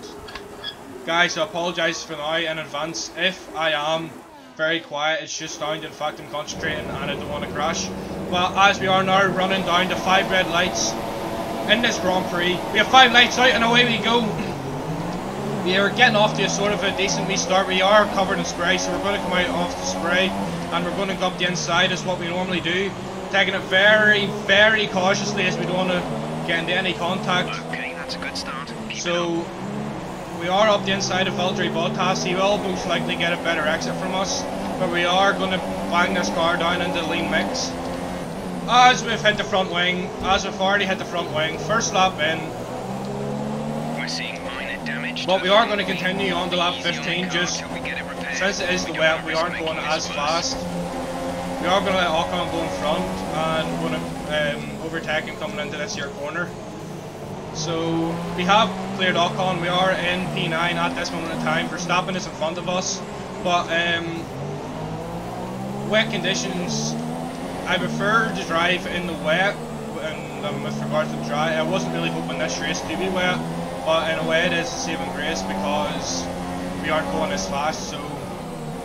guys, I apologise for now in advance if I am very quiet. It's just down to the fact I'm concentrating and I don't want to crash. But as we are now running down to 5 red lights in this Grand Prix, we have 5 lights out and away we go. We are getting off to a sort of a decent wee start. We are covered in spray, so we're going to come out off the spray and we're going to go up the inside as what we normally do, taking it very, very cautiously as we don't want to get into any contact. Okay, that's a good start. So we are up the inside of Valtteri Bottas. He will most likely get a better exit from us, but we are going to bang this car down into the lean mix. As we've hit the front wing, first lap in. We're seeing minor damage. But we are going to continue on to lap 15, just since it is the wet, we aren't going as fast. We are going to let Ocon go in front and we're going to overtake him coming into this here corner. So we have cleared Ocon. We are in P9 at this moment in time. Verstappen is in front of us, but wet conditions, I prefer to drive in the wet. And with regards to the dry, I wasn't really hoping this race to be wet, but in a way it is a saving grace because we aren't going as fast, so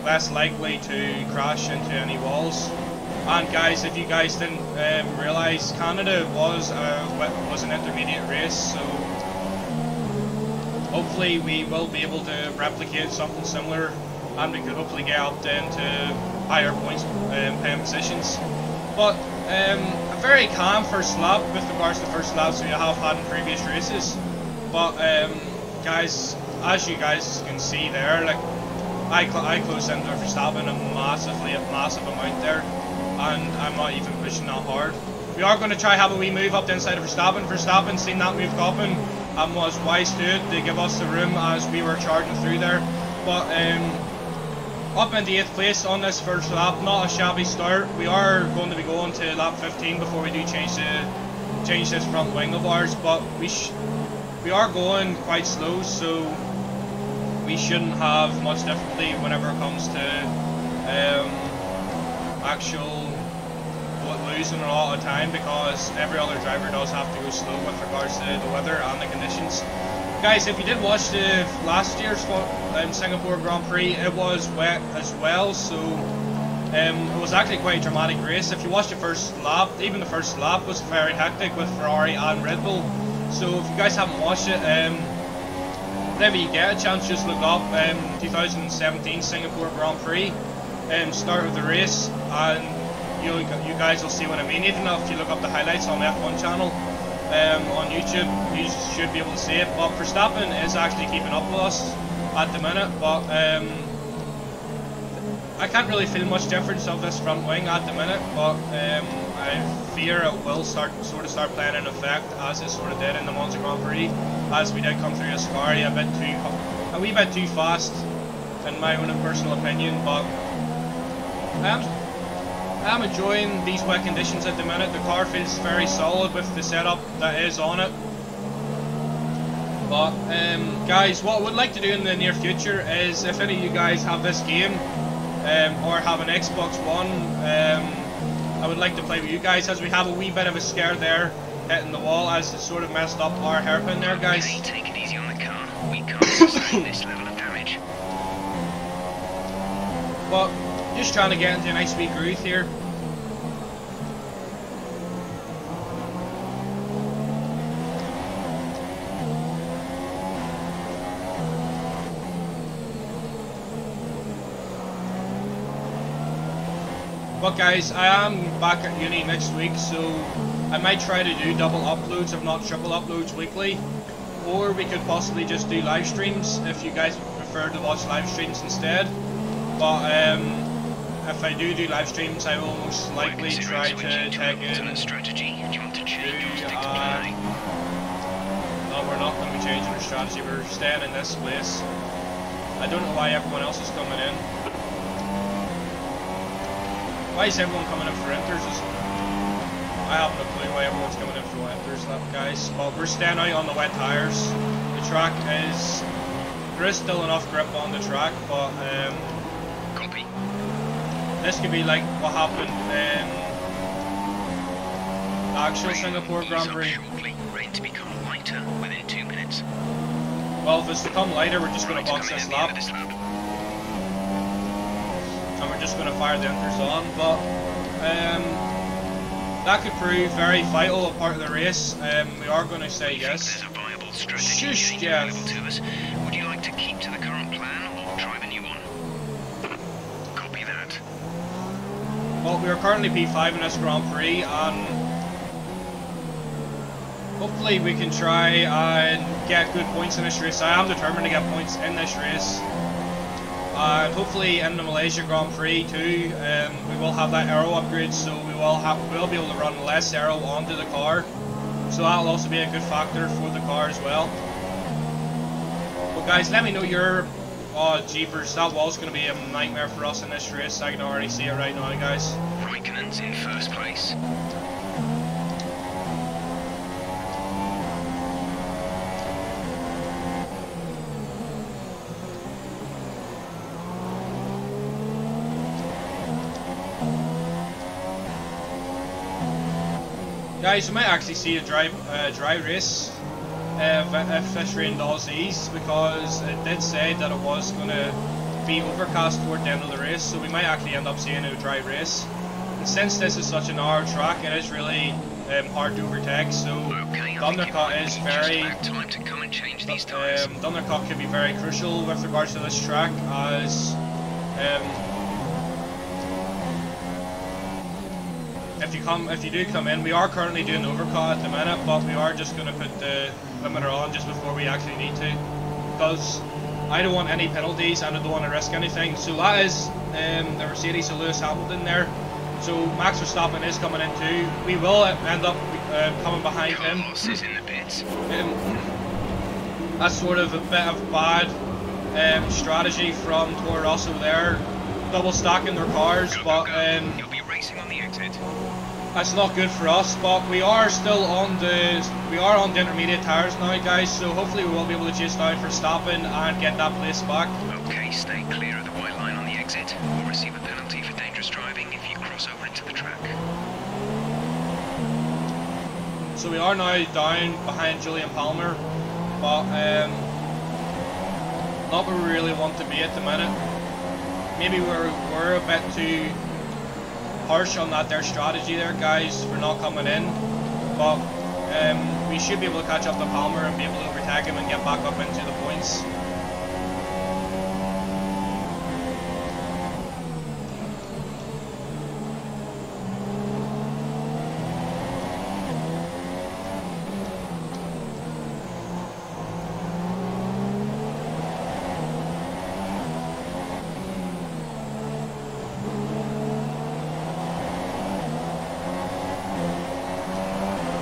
less likely to crash into any walls. And guys, if you guys didn't realise, Canada was an intermediate race, so hopefully we will be able to replicate something similar, and we could hopefully get up into higher points paying positions. But a very calm first lap with regards to the first laps we have had in previous races. But guys, as you guys can see there, like I closed into Verstappen a massive amount there, and I'm not even pushing that hard. We are going to try have a wee move up the inside of Verstappen. Verstappen seen that move coming and was wise to it to give us the room as we were charging through there. But up in the 8th place on this first lap, not a shabby start. We are going to be going to lap 15 before we do change this front wing of ours, but we are going quite slow, so we shouldn't have much difficulty whenever it comes to actual losing a lot of time, because every other driver does have to go slow with regards to the weather and the conditions. Guys, if you did watch the last year's Singapore Grand Prix, it was wet as well, so it was actually quite a dramatic race. If you watched the first lap, even the first lap was very hectic with Ferrari and Red Bull. So if you guys haven't watched it, whenever you get a chance, just look up 2017 Singapore Grand Prix, start of the race, and you guys will see what I mean. Even if you look up the highlights on the F1 channel on YouTube, you should be able to see it. But Verstappen is actually keeping up with us at the minute, but I can't really feel much difference of this front wing at the minute, but I fear it will start playing an effect as it sort of did in the Monza Grand Prix, as we did come through Ascari a wee bit too fast, in my own personal opinion. But I'm enjoying these wet conditions at the minute. The car feels very solid with the setup that is on it. But guys, what I would like to do in the near future is, if any of you guys have this game or have an Xbox One, I would like to play with you guys, as we have a wee bit of a scare there hitting the wall, as it sort of messed up our hairpin there, guys. Okay, take it easy on the car. We can't sustain this level of damage. But just trying to get into a nice wee groove here. But guys, I am back at uni next week, so I might try to do double uploads, if not triple uploads weekly. Or we could possibly just do live streams, if you guys prefer to watch live streams instead. But if I do live streams, I will most likely try to take in... strategy. Do you want to change your stick to No, we're not going to be changing our strategy, we're staying in this place. I don't know why everyone else is coming in. Why is everyone coming in for inters? I have no clue why everyone's coming in for inters, guys. But we're staying out on the wet tires. The track is... There is still enough grip on the track, but Copy. this could be like what happened in the actual Singapore Grand Prix. Rain to become lighter within 2 minutes. Well, if it's to come lighter, we're just going to box this lap. And we're just going to fire the inters on, but that could prove very vital a part of the race. We are going to say yes. Shush, Jeff. Would you like to keep to the current plan or try the new one? Copy that. Well, we are currently P5 in this Grand Prix, and hopefully we can try and get good points in this race. I am determined to get points in this race. And hopefully in the Malaysia Grand Prix too, we will have that aero upgrade, so we'll be able to run less aero onto the car. So that'll also be a good factor for the car as well. But guys, let me know your... Oh jeepers, that wall's going to be a nightmare for us in this race. I can already see it right now, guys. Raikkonen's in first place. Guys, we might actually see a dry race if this rain does ease, because it did say that it was going to be overcast toward the end of the race, so we might actually end up seeing a dry race. And since this is such a narrow track, it is really hard to overtake, so Thundercut is very... Thundercut could be very crucial with regards to this track, as... if you do come in, we are currently doing overcut at the minute, but we are just going to put the limiter on just before we actually need to, because I don't want any penalties and I don't want to risk anything. So that is the Mercedes of Lewis Hamilton there. So Max Verstappen is coming in too. We will end up coming behind him. That's sort of a bit of bad strategy from Toro Rosso there, double stacking their cars, but you'll be racing on the exit. That's not good for us. But we are still on the intermediate tires now, guys. So hopefully we will be able to chase down Verstappen and get that place back. Okay, stay clear of the white line on the exit. We'll receive a penalty for dangerous driving if you cross over into the track. So we are now down behind Julian Palmer, but not where we really want to be at the minute. Maybe we're a bit too harsh on their strategy there, guys, for not coming in, but we should be able to catch up to Palmer and be able to overtake him and get back up into the points.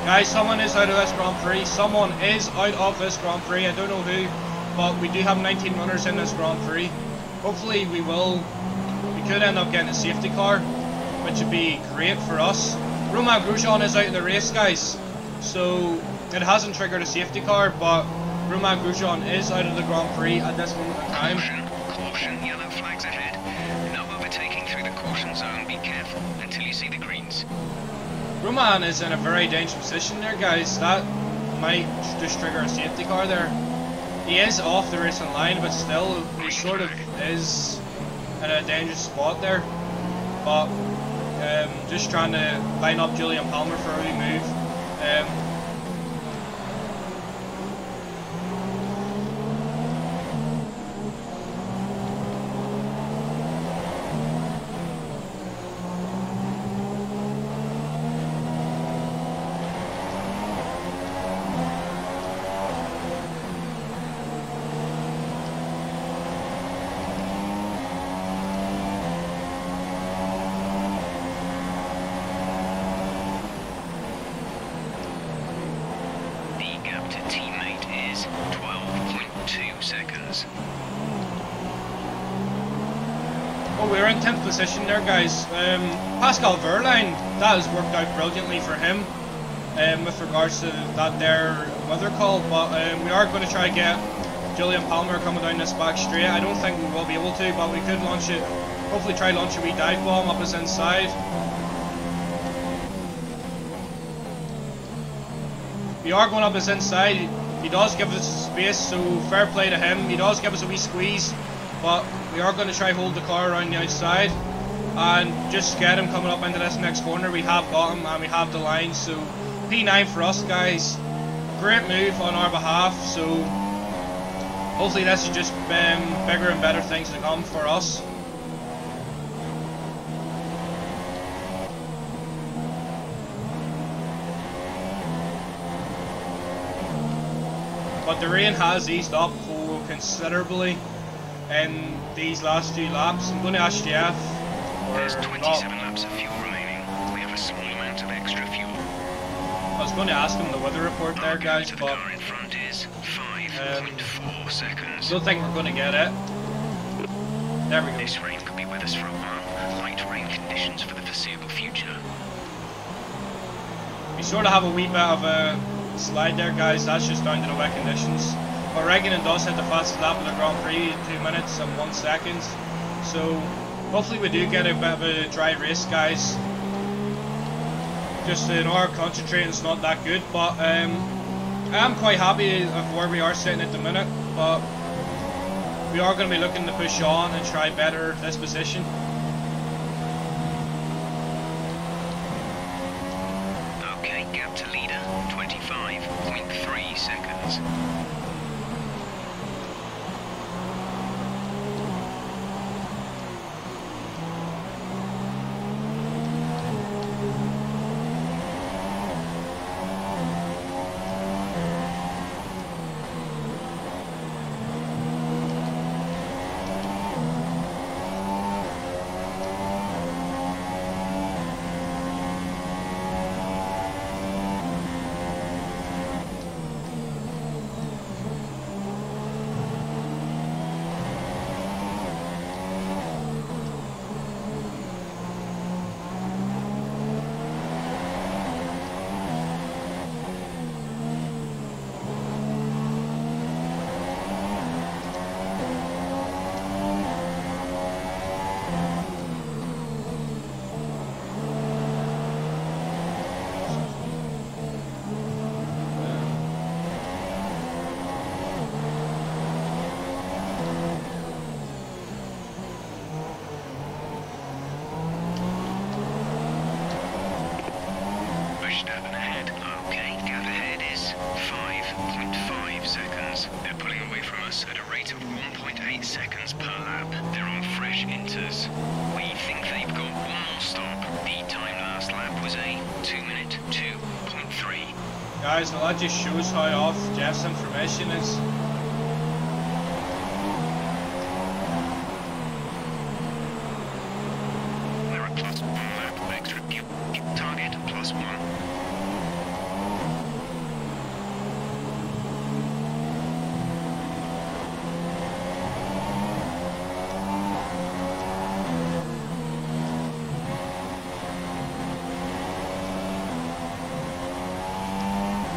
Guys, someone is out of this Grand Prix. Someone is out of this Grand Prix. I don't know who, but we do have 19 runners in this Grand Prix. Hopefully we could end up getting a safety car, which would be great for us. Romain Grosjean is out of the race, guys. So it hasn't triggered a safety car, but Romain Grosjean is out of the Grand Prix at this moment in time. Caution, yellow flags ahead. No overtaking through the caution zone. Be careful until you see the greens. Romain is in a very dangerous position there, guys. That might just trigger a safety car there. He is off the racing line, but still, he sort of is in a dangerous spot there. But just trying to line up Julian Palmer for a wee move. Oh, we're in 10th position there, guys. Pascal Wehrlein, that has worked out brilliantly for him with regards to that there weather call, but we are going to try to get Julian Palmer coming down this back straight. I don't think we will be able to, but we could launch it, hopefully try launch a wee dive bomb up his inside. We are going up his inside. He does give us space, so fair play to him. He does give us a wee squeeze, but we are going to try hold the car around the outside and just get him coming up into this next corner. We have got him and we have the line, so P9 for us, guys. Great move on our behalf, so hopefully this is just bigger and better things to come for us. But the rain has eased up considerably in these last few laps. I'm going to ask Jeff. There's 27 laps of fuel remaining. We have a small amount of extra fuel. I was going to ask him the weather report there, guys, but the car in front is 5.4 seconds. Don't think we're going to get it. There we go. This rain could be with us for a while. Light rain conditions for the foreseeable future. We sort of have a wee bit of a slide there, guys. That's just down to the wet conditions. But Regan does hit the fastest lap of the Grand Prix in 2 minutes and 1 second. So hopefully we do get a bit of a dry race, guys. Just our concentrating's not that good, but I am quite happy of where we are sitting at the minute. But we are going to be looking to push on and try better this position. Okay, gap to leader, 25.3 seconds. Guys, well, that just shows how off Jeff's information is. We're a +1 lap extra target +1.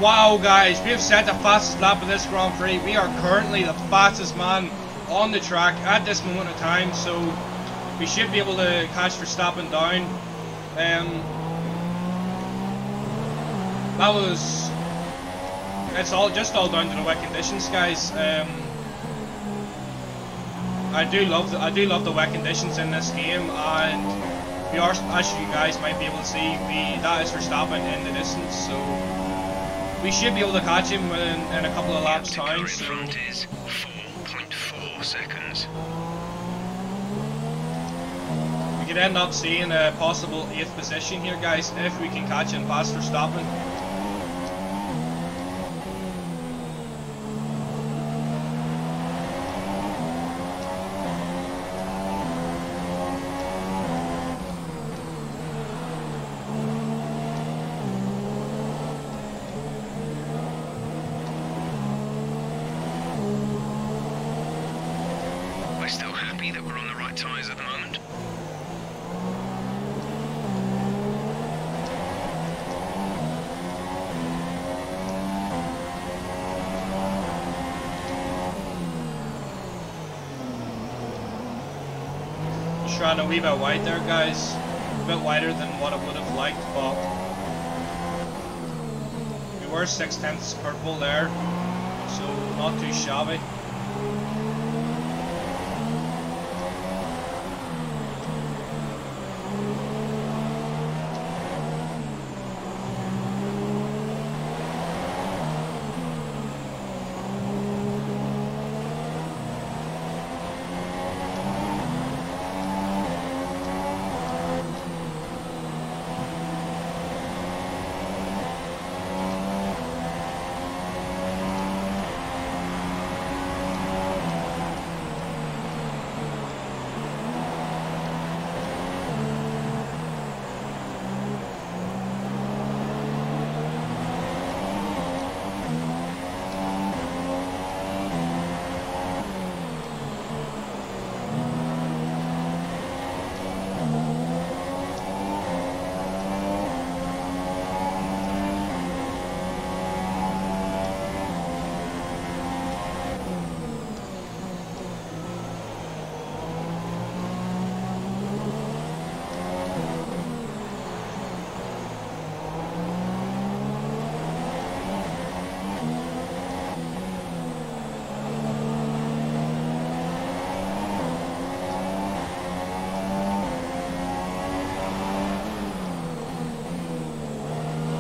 Wow, guys, we have set the fastest lap of this Grand Prix. We are currently the fastest man on the track at this moment in time, so we should be able to catch Verstappen down. That was... It's all down to the wet conditions, guys. I do love the wet conditions in this game, and we are, as you guys might be able to see, that is Verstappen in the distance, so we should be able to catch him in a couple of laps time. So front is 4.4 seconds. We could end up seeing a possible 8th position here, guys, if we can catch him past Verstappen. We're still happy that we're on the right tyres at the moment. Just ran a wee bit wide there, guys. A bit wider than what I would have liked, but we were 6/10 purple there, so not too shabby.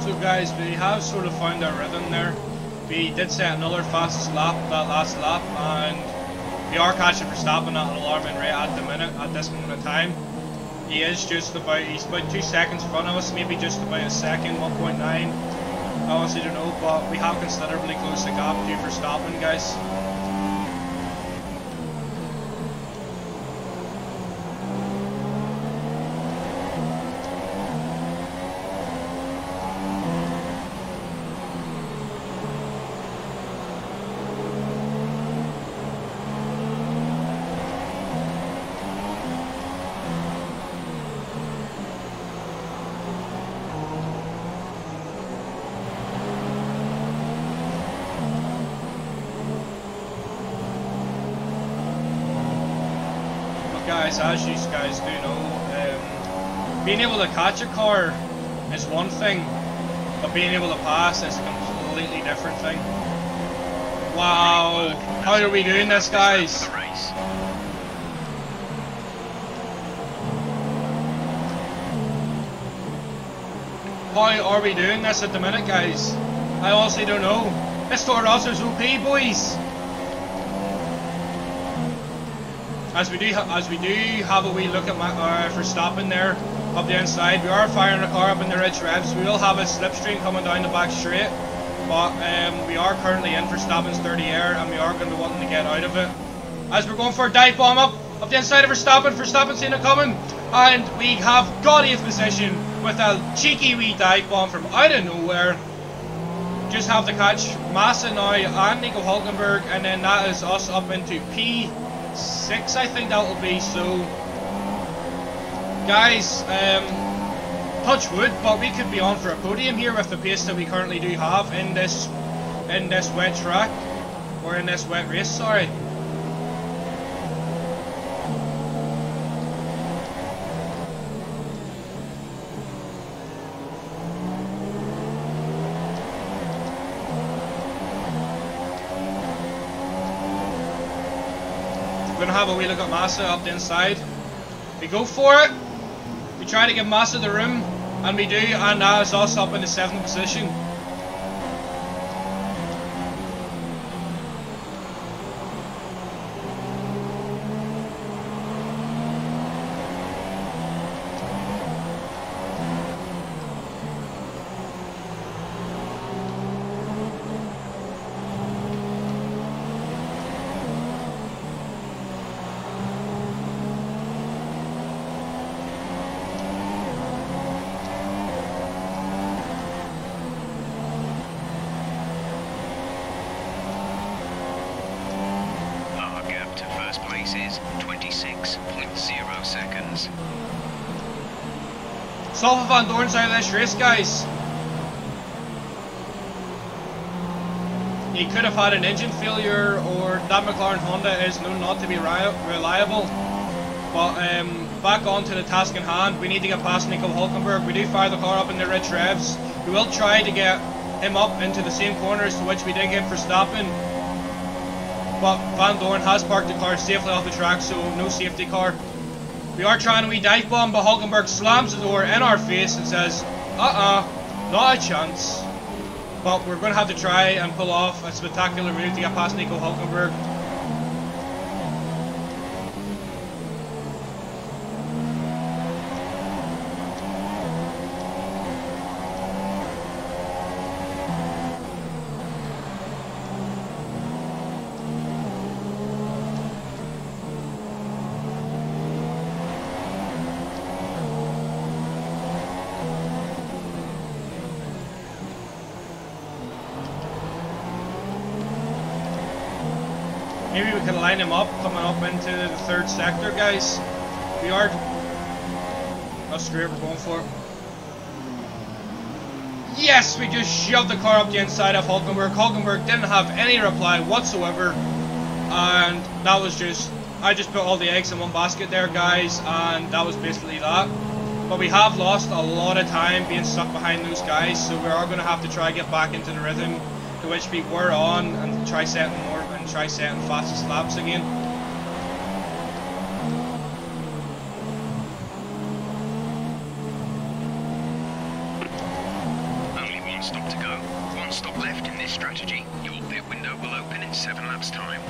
So guys, we have sort of found our rhythm there. We did set another fastest lap, that last lap, and we are catching Verstappen at an alarming rate at the minute, at this moment in time. He's about 2 seconds in front of us, maybe just about a second, 1.9. I honestly don't know, but we have considerably closed the gap to Verstappen, guys. Guys, as you guys do know, being able to catch a car is one thing, but being able to pass is a completely different thing. Wow, how are we doing this, guys? How are we doing this at the minute, guys? I honestly don't know. This Toro Rosso's OP, boys. As we do have a wee look at Verstappen there up the inside, we are firing the car up in the ridge revs. We will have a slipstream coming down the back straight, but we are currently in Verstappen's dirty air, and we are going to be wanting to get out of it. As we're going for a dive bomb up the inside of Verstappen, Verstappen's seen it coming, and we have got 8th position with a cheeky wee dive bomb from out of nowhere. Just have to catch Massa now and Nico Hülkenberg, and then that is us up into P6, I think that will be. So guys, touch wood, but we could be on for a podium here with the pace that we currently do have in this wet track, or in this wet race, sorry. We're gonna have a wee look at Massa up the inside. We go for it. We try to give Massa the room, and we do, and that is us up in the 7th position. Is 26.0 seconds. Stoffel Vandoorne's out of this race, guys. He could have had an engine failure, or that McLaren Honda is known not to be reliable. But back on to the task in hand. We need to get past Nico Hülkenberg. We do fire the car up in the rich revs. We will try to get him up into the same corners to which we did get Verstappen. But Vandoorne has parked the car safely off the track, so no safety car. We are trying a wee dive bomb, but Hülkenberg slams the door in our face and says, not a chance. But we're going to have to try and pull off a spectacular move to get past Nico Hülkenberg. Maybe we can line him up coming up into the 3rd sector, guys. We are. That's straight, we're going for it. Yes, we just shoved the car up the inside of Hülkenberg. Hülkenberg didn't have any reply whatsoever, and that was just. I just put all the eggs in one basket there, guys, and that was basically that. But we have lost a lot of time being stuck behind those guys, so we are going to have to try to get back into the rhythm to which we were on, and try setting more. Try setting fastest laps again. Only one stop to go. One stop left in this strategy. Your pit window will open in 7 laps time.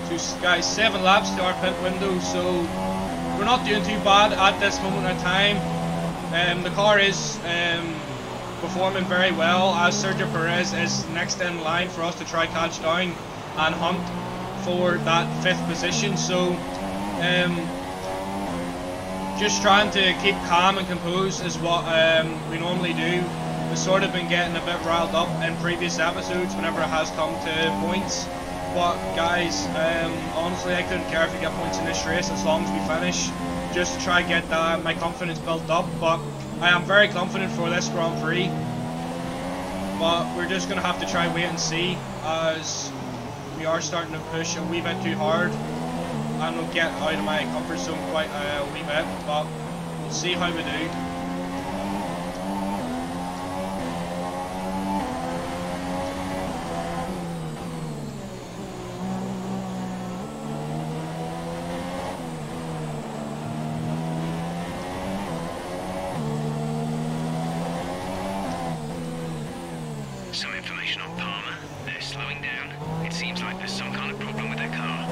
So guys, 7 laps to our pit window, so we're not doing too bad at this moment in time. The car is performing very well, as Sergio Perez is next in line for us to try catch down and hunt for that 5th position. So just trying to keep calm and composed is what we normally do. We've sort of been getting a bit riled up in previous episodes whenever it has come to points, but guys, honestly I couldn't care if we get points in this race as long as we finish, just to try and get my confidence built up. But I am very confident for this Grand Prix, but we're just going to have to try wait and see, as we are starting to push a wee bit too hard and we'll get out of my comfort zone quite a wee bit, but we'll see how we do. Some information on Palmer. They're slowing down. It seems like there's some kind of problem with their car.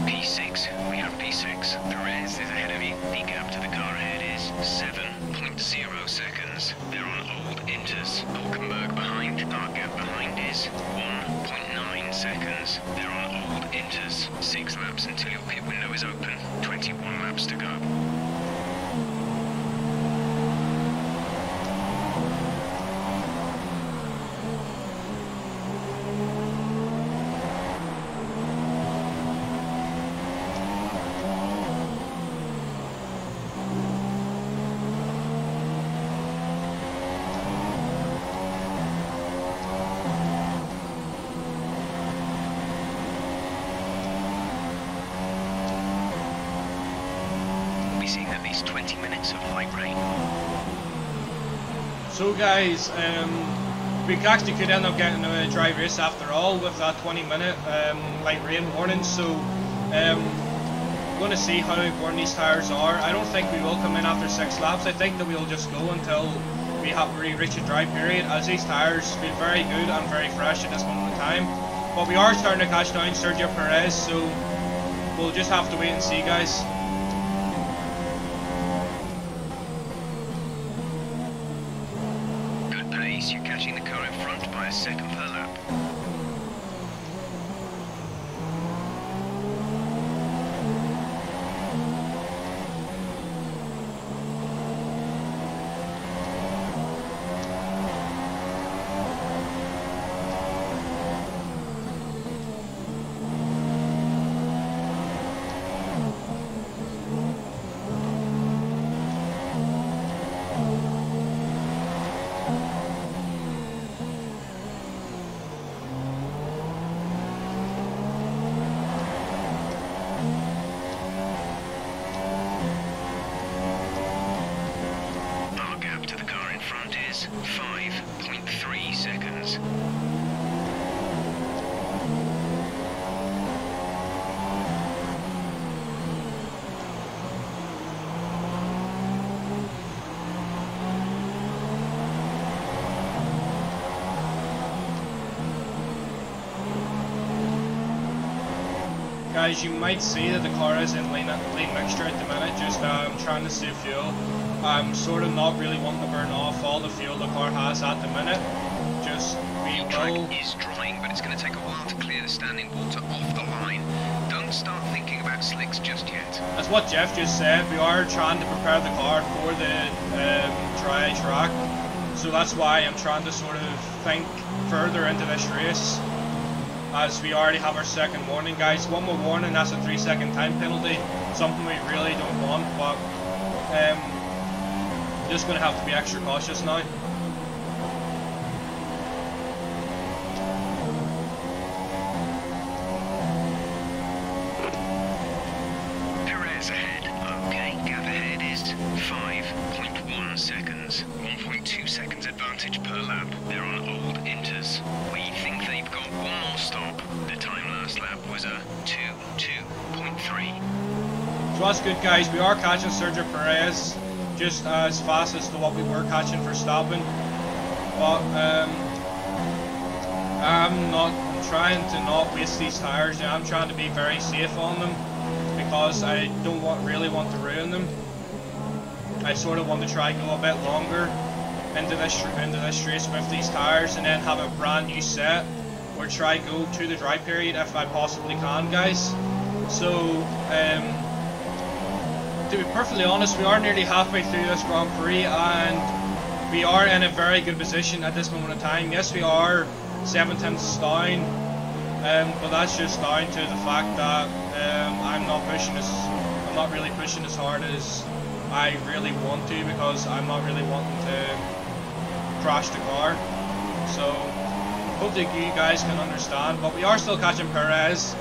P6. We have P6. Perez is ahead of you. The gap to the car ahead is 7.0 seconds. They're on old inters. Hülkenberg behind. Our gap behind is 1.9 seconds. They're on old inters. 6 laps until your pit window is open. 21 laps to go. least 20 minutes of light rain. So guys, we actually could end up getting a dry race after all with that 20-minute light rain warning. So we're going to see how worn these tyres are. I don't think we will come in after 6 laps. I think that we'll just go until we reach a dry period, as these tyres feel very good and very fresh at this moment in time. But we are starting to catch down Sergio Perez, so we'll just have to wait and see, guys. Good pace, you're catching the car in front by a second per lap. Our gap to the car in front is 5.3 seconds. Guys, you might see that the car is in lane mixture at the minute, just trying to save fuel. I'm sort of not really wanting to burn off all the fuel the car has at the minute. Just, we The track will... is drying, but it's going to take a while to clear the standing water off the line. Don't start thinking about slicks just yet. That's what Jeff just said. We are trying to prepare the car for the dry track. So that's why I'm trying to sort of think further into this race, as we already have our second warning, guys. One more warning, that's a 3-second time penalty. Something we really don't want, but just going to have to be extra cautious now. Perez ahead. Okay, gap ahead is 5.1 seconds. 1.2 seconds advantage per lap. They're on old inters. We think they've got one more stop. The time last lap was a 2.3. So that's good, guys. We are catching Sergio Perez just as fast as to what we were catching Verstappen. But I'm trying to not waste these tyres. I'm trying to be very safe on them because I don't really want to ruin them. I sort of want to try go a bit longer into this race with these tyres and then have a brand new set, or try go to the dry period if I possibly can, guys. So to be perfectly honest, we are nearly halfway through this Grand Prix and we are in a very good position at this moment in time. Yes, we are 7 tenths down, but that's just down to the fact that I'm not really pushing as hard as I really want to, because I'm not really wanting to crash the car. So hopefully you guys can understand, but we are still catching Perez,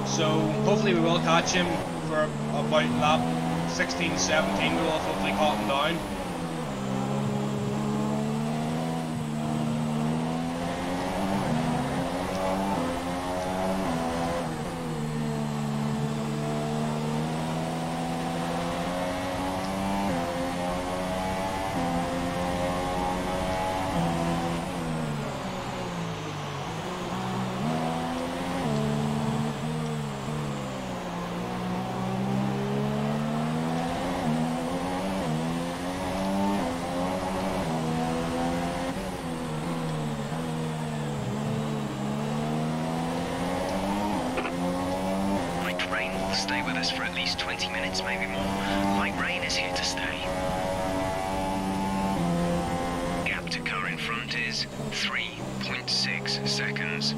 so hopefully we will catch him for about lap 16, 17. We will have hopefully caught him down. Stay with us for at least 20 minutes, maybe more. Light rain is here to stay. Gap to car in front is 3.6 seconds.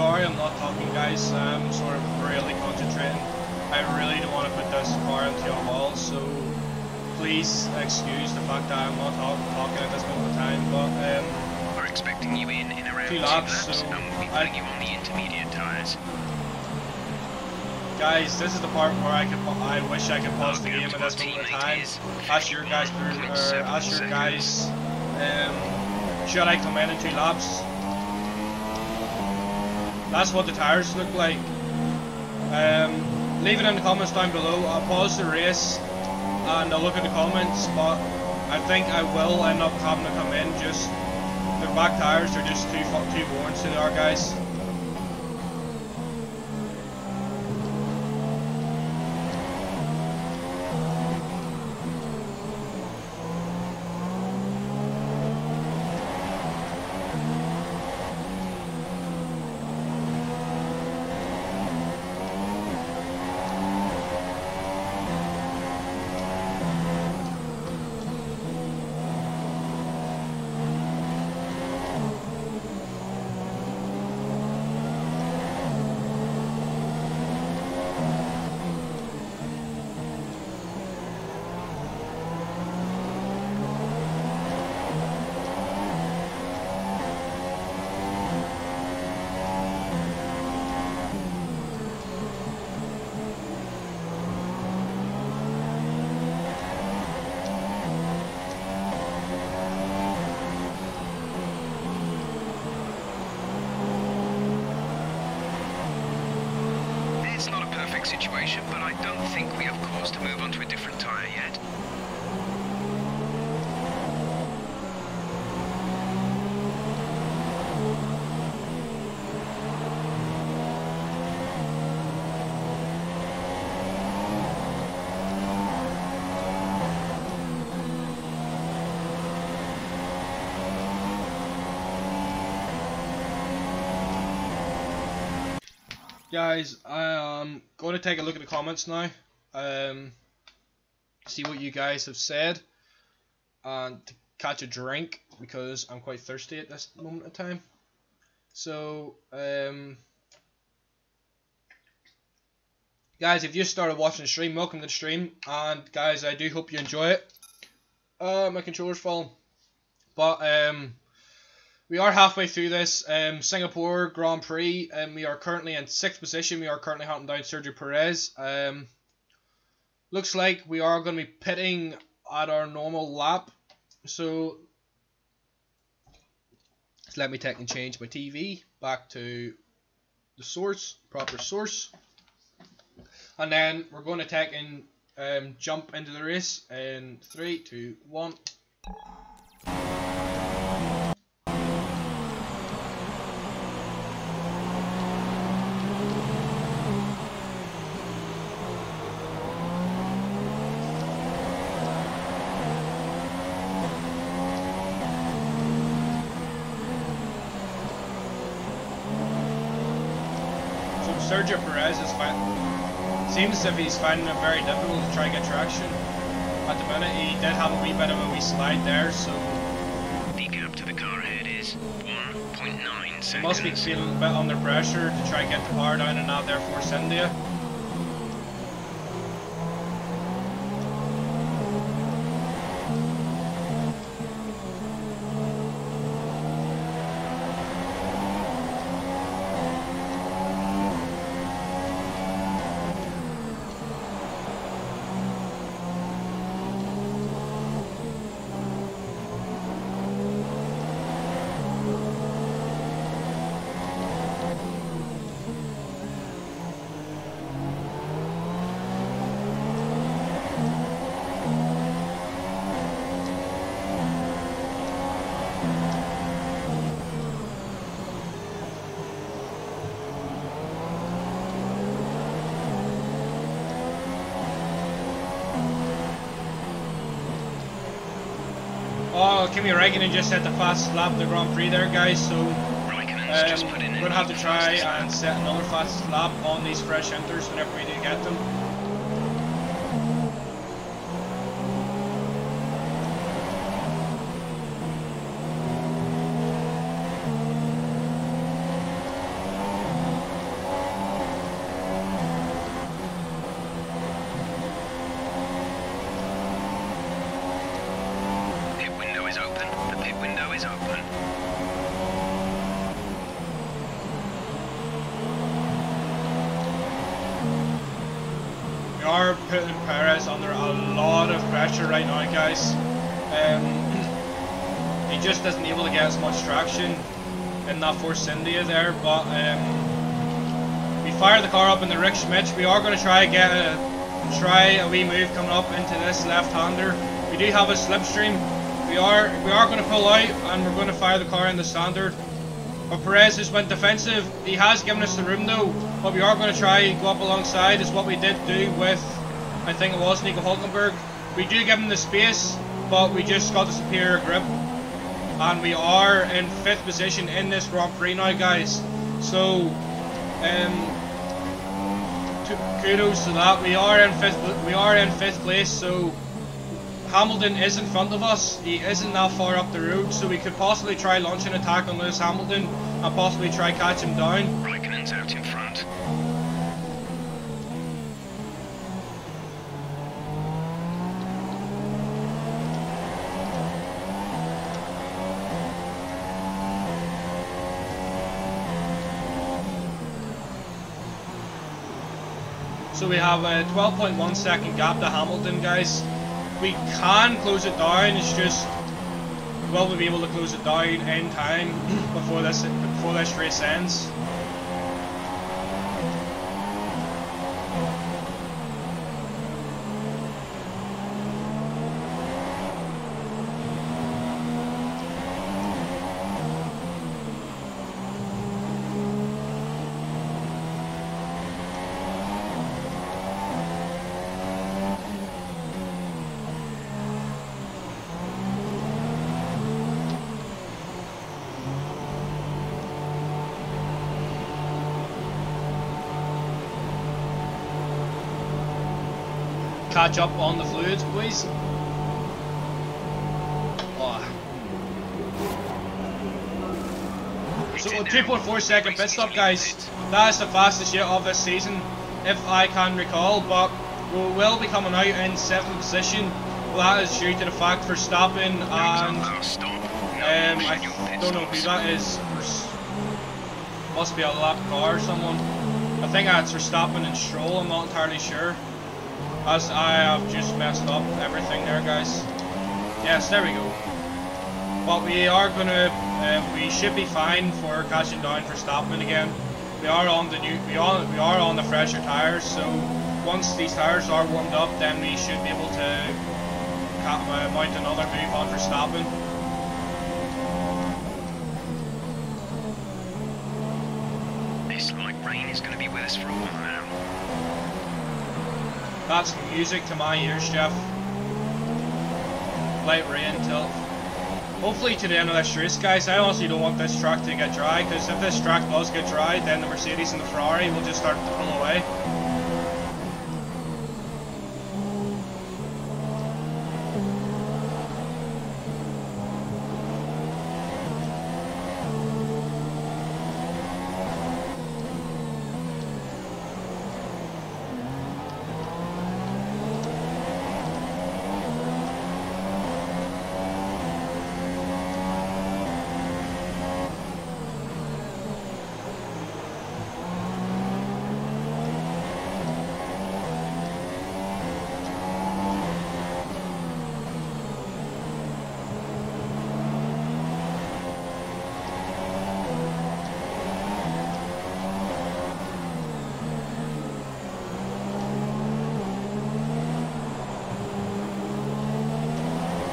sorry I'm not talking, guys. I'm sort of really concentrating. I really don't want to put this car into a wall, so please excuse the fact that I'm not talking at this moment in time. But we're expecting you in around 2 laps, so and we'll be putting you on the intermediate tyres. Guys, this is the part where I wish I could pause the game at this moment in time. Ask your guys, should I come in 2 laps? That's what the tires look like. Leave it in the comments down below. I'll pause the race and I'll look at the comments, but I think I will end up having to come in. Just the back tires are just too worn, so they are, guys. Situation, but I don't think we have cause to move on to a different tyre yet. Guys, I'm going to take a look at the comments now, see what you guys have said, and to catch a drink because I'm quite thirsty at this moment in time. So, guys, if you started watching the stream, welcome to the stream, and guys, I do hope you enjoy it. My controller's falling, but we are halfway through this Singapore Grand Prix, and we are currently in 6th position. We are currently hunting down Sergio Perez. Looks like we are going to be pitting at our normal lap. So let me take and change my TV back to the source, proper source. And then we're going to take and jump into the race in 3, 2, 1. Sergio Perez seems as if he's finding it very difficult to try and get traction. At the minute, he did have a wee bit of a wee slide there, so the gap to the car ahead is 1.9 seconds. He must be feeling a bit under pressure to try and get the power down and not therefore India. Oh, Kimi Räikkönen just set the fast lap of the Grand Prix there, guys, so we're going to have to try and set another fast lap on these fresh enters whenever we do get them. window is open. We are putting Perez under a lot of pressure right now, guys. He just isn't able to get as much traction in that Force India there, but we fire the car up in the Rick Schmidt. We are going to try a wee move coming up into this left-hander. We do have a slipstream. We are going to pull out and we're going to fire the car in the standard. But Perez just went defensive. He has given us the room though, but we are going to try and go up alongside. Is what we did do with, I think it was Nico Hulkenberg. We do give him the space, but we just got the superior grip. And we are in 5th position in this Grand Prix now, guys. So, kudos to that. We are in 5th place. So Hamilton is in front of us. He isn't that far up the road, so we could possibly try launch an attack on Lewis Hamilton and possibly try catch him down. Raikkonen's out in front. So we have a 12.1 second gap to Hamilton, guys. We can close it down, it's just, will we be able to close it down in time before this race ends? Catch up on the fluids, please. Oh. So 2.4 second pit stop, guys. That is the fastest yet of this season, if I can recall. But we will be coming out in 7th position. Well, that is due to the fact Verstappen and I don't know who that is. Must be a lap car or someone. I think that's Verstappen and Stroll. I'm not entirely sure. As I have just messed up everything there, guys. Yes, there we go. But we are gonna, we should be fine for catching down Verstappen again. We are on the we are on the fresher tires. So once these tires are warmed up, then we should be able to mount another move on Verstappen. This light rain is going to be with us for a while now. That's music to my ears, Jeff. Light rain till hopefully to the end of this race, guys. I honestly don't want this track to get dry, because if this track does get dry, then the Mercedes and the Ferrari will just start to pull away.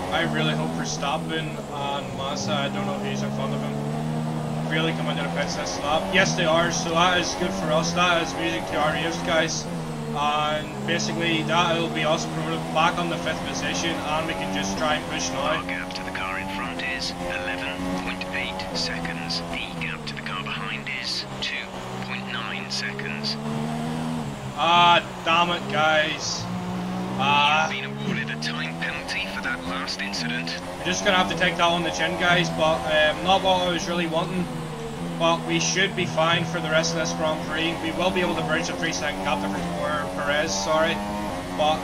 I really hope Verstappen and Massa, I don't know who's in front of him, really come into the pits this lap. Yes, they are, so that is good for us. That is music to our ears, guys. And basically, that will be us back on the 5th position, and we can just try and push now. Our gap to the car in front is 11.8 seconds. The gap to the car behind is 2.9 seconds. Ah, damn it, guys. You've been awarded a time penalty for that last incident. We're just going to have to take that on the chin, guys, but not what I was really wanting. But we should be fine for the rest of this Grand Prix. We will be able to bridge the 3-second gap to Perez, sorry. But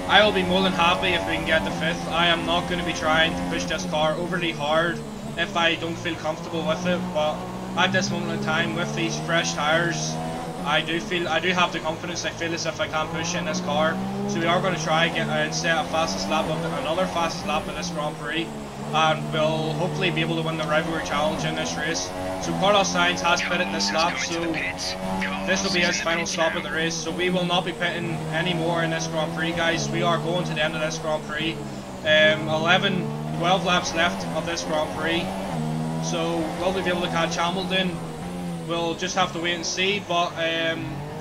I will be more than happy if we can get the 5th. I am not going to be trying to push this car overly hard if I don't feel comfortable with it, but at this moment in time, with these fresh tyres, I do have the confidence. I feel as if I can push in this car, so we are going to try and set a fastest lap of another fastest lap of this Grand Prix, and we'll hopefully be able to win the rivalry challenge in this race. So Carlos Sainz has pitted this lap, so this will be his final stop of the race. So we will not be pitting anymore in this Grand Prix, guys. We are going to the end of this Grand Prix. 12 laps left of this Grand Prix, so will we be able to catch Hamilton? We'll just have to wait and see, but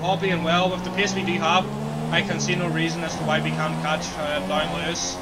all being well, with the pace we do have, I can see no reason as to why we can't catch Brian Lewis.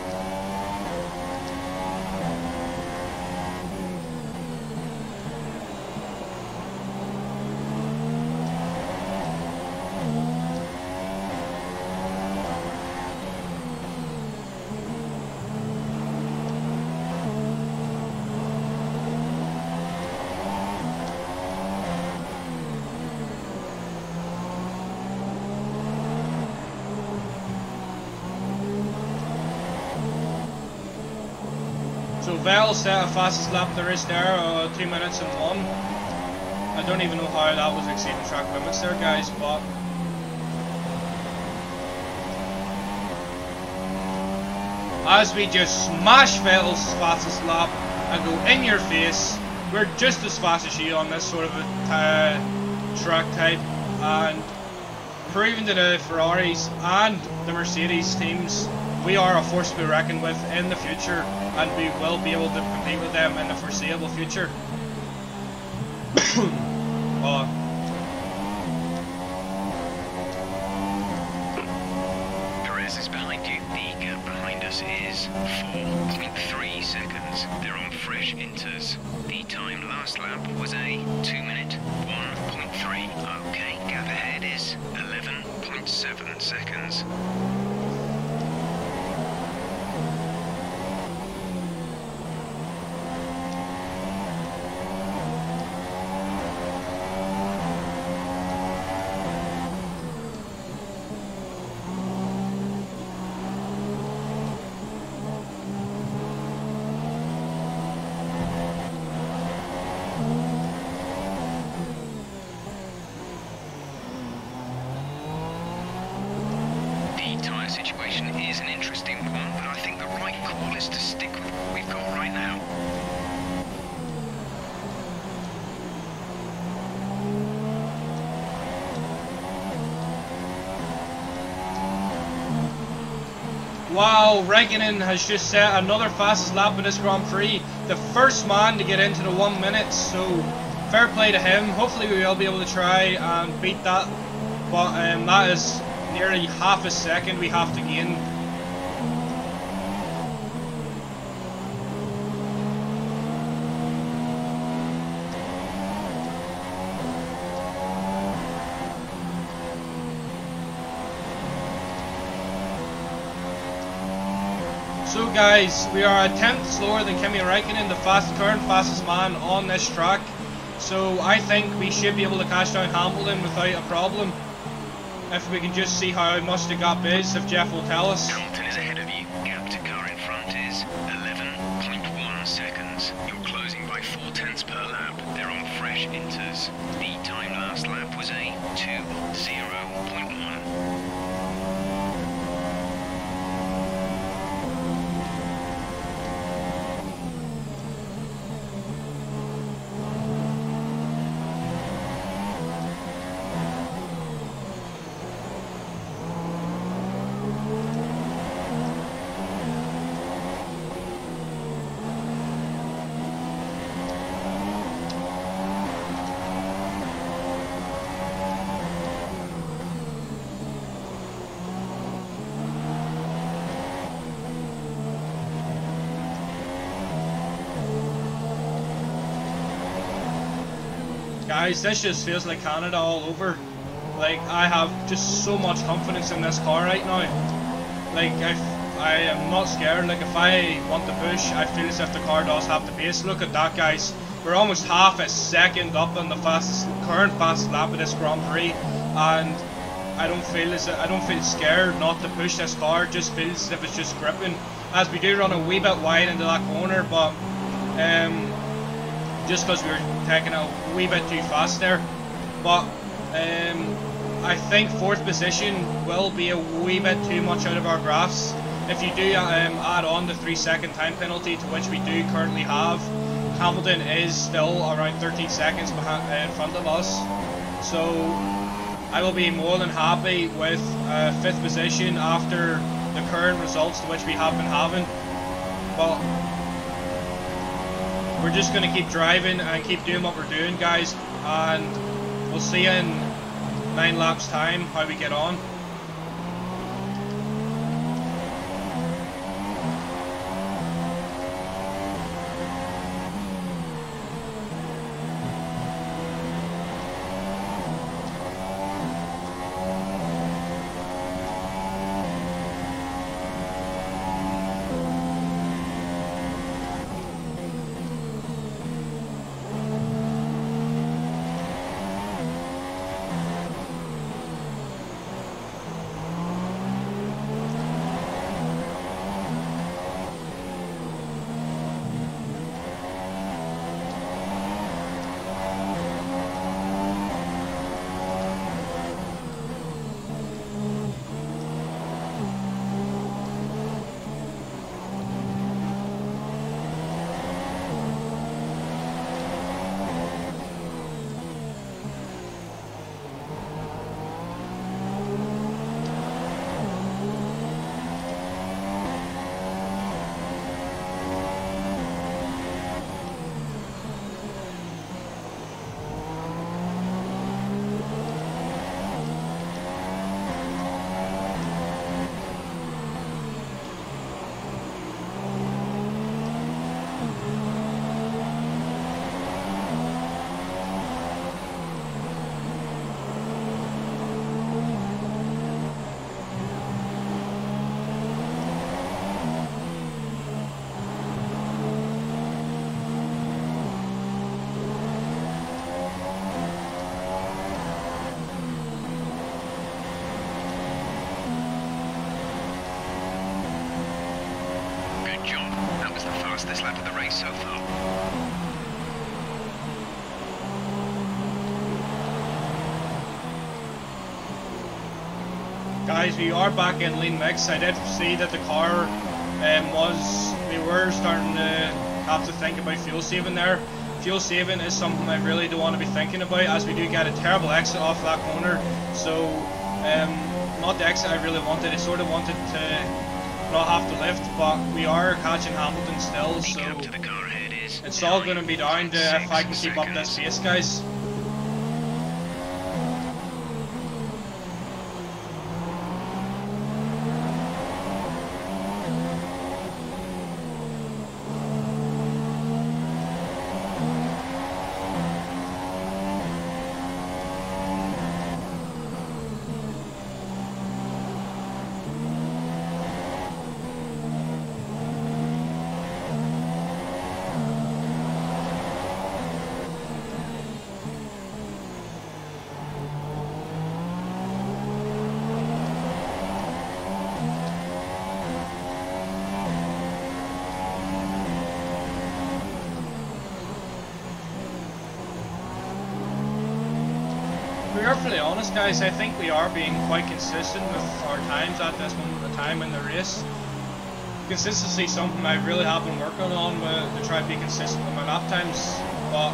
So Vettel set a fastest lap of the race there, 2 minutes and 1. I don't even know how that was exceeding track limits there, guys, but as we just smash Vettel's fastest lap and go in your face, we're just as fast as you on this sort of a track type, and proving to the Ferraris and the Mercedes teams we are a force to be reckoned with in the future, and we will be able to compete with them in the foreseeable future. Perez is behind you. The gap behind us is 4.3 seconds. They're on fresh inters. The time last lap was a 2-minute 1.3. Okay, gap ahead is 11.7 seconds. Situation is an interesting one, but I think the right call is to stick with what we've got right now. Wow, Raikkonen has just set another fastest lap in this Grand Prix. The first man to get into the 1 minute, so fair play to him. Hopefully we will be able to try and beat that, but that is nearly half a second we have to gain. So guys, we are a tenth slower than Kimi Raikkonen, the current fastest man on this track. So I think we should be able to catch down Hamilton without a problem. If we can just see how much the gap is, if Jeff will tell us. Hamilton is ahead of you. Gap to car in front is 11.1 seconds. You're closing by 0.4 per lap. They're on fresh inters. The time last lap was a 2:0.1. Guys, this just feels like Canada all over. Like, I have just so much confidence in this car right now. Like, I am not scared. Like, if I want to push, I feel as if the car does have the pace. Look at that, guys. We're almost half a second up on the current fastest lap of this Grand Prix, and I don't feel scared not to push this car. It just feels as if it's just gripping, as we do run a wee bit wide into that corner, but just because we were taking it a wee bit too fast there. But I think 4th position will be a wee bit too much out of our graphs. If you do add on the 3-second time penalty, to which we do currently have, Hamilton is still around 13 seconds behind, in front of us. So I will be more than happy with 5th position after the current results to which we have been having. But we're just going to keep driving and keep doing what we're doing, guys, and we'll see you in 9 laps time how we get on. This lap of the race so far. Guys, we are back in lean mix. I did see that the car we were starting to have to think about fuel saving there. Fuel saving is something I really don't want to be thinking about, as we do get a terrible exit off that corner. So not the exit I really wanted. I sort of wanted to not have to lift, but we are catching Hamilton still, so it's all going to be down to if I can keep up this pace, guys. Carefully honest, guys, I think we are being quite consistent with our times at this moment of time in the race. Consistency is something I really have been working on to try to be consistent with my lap times, but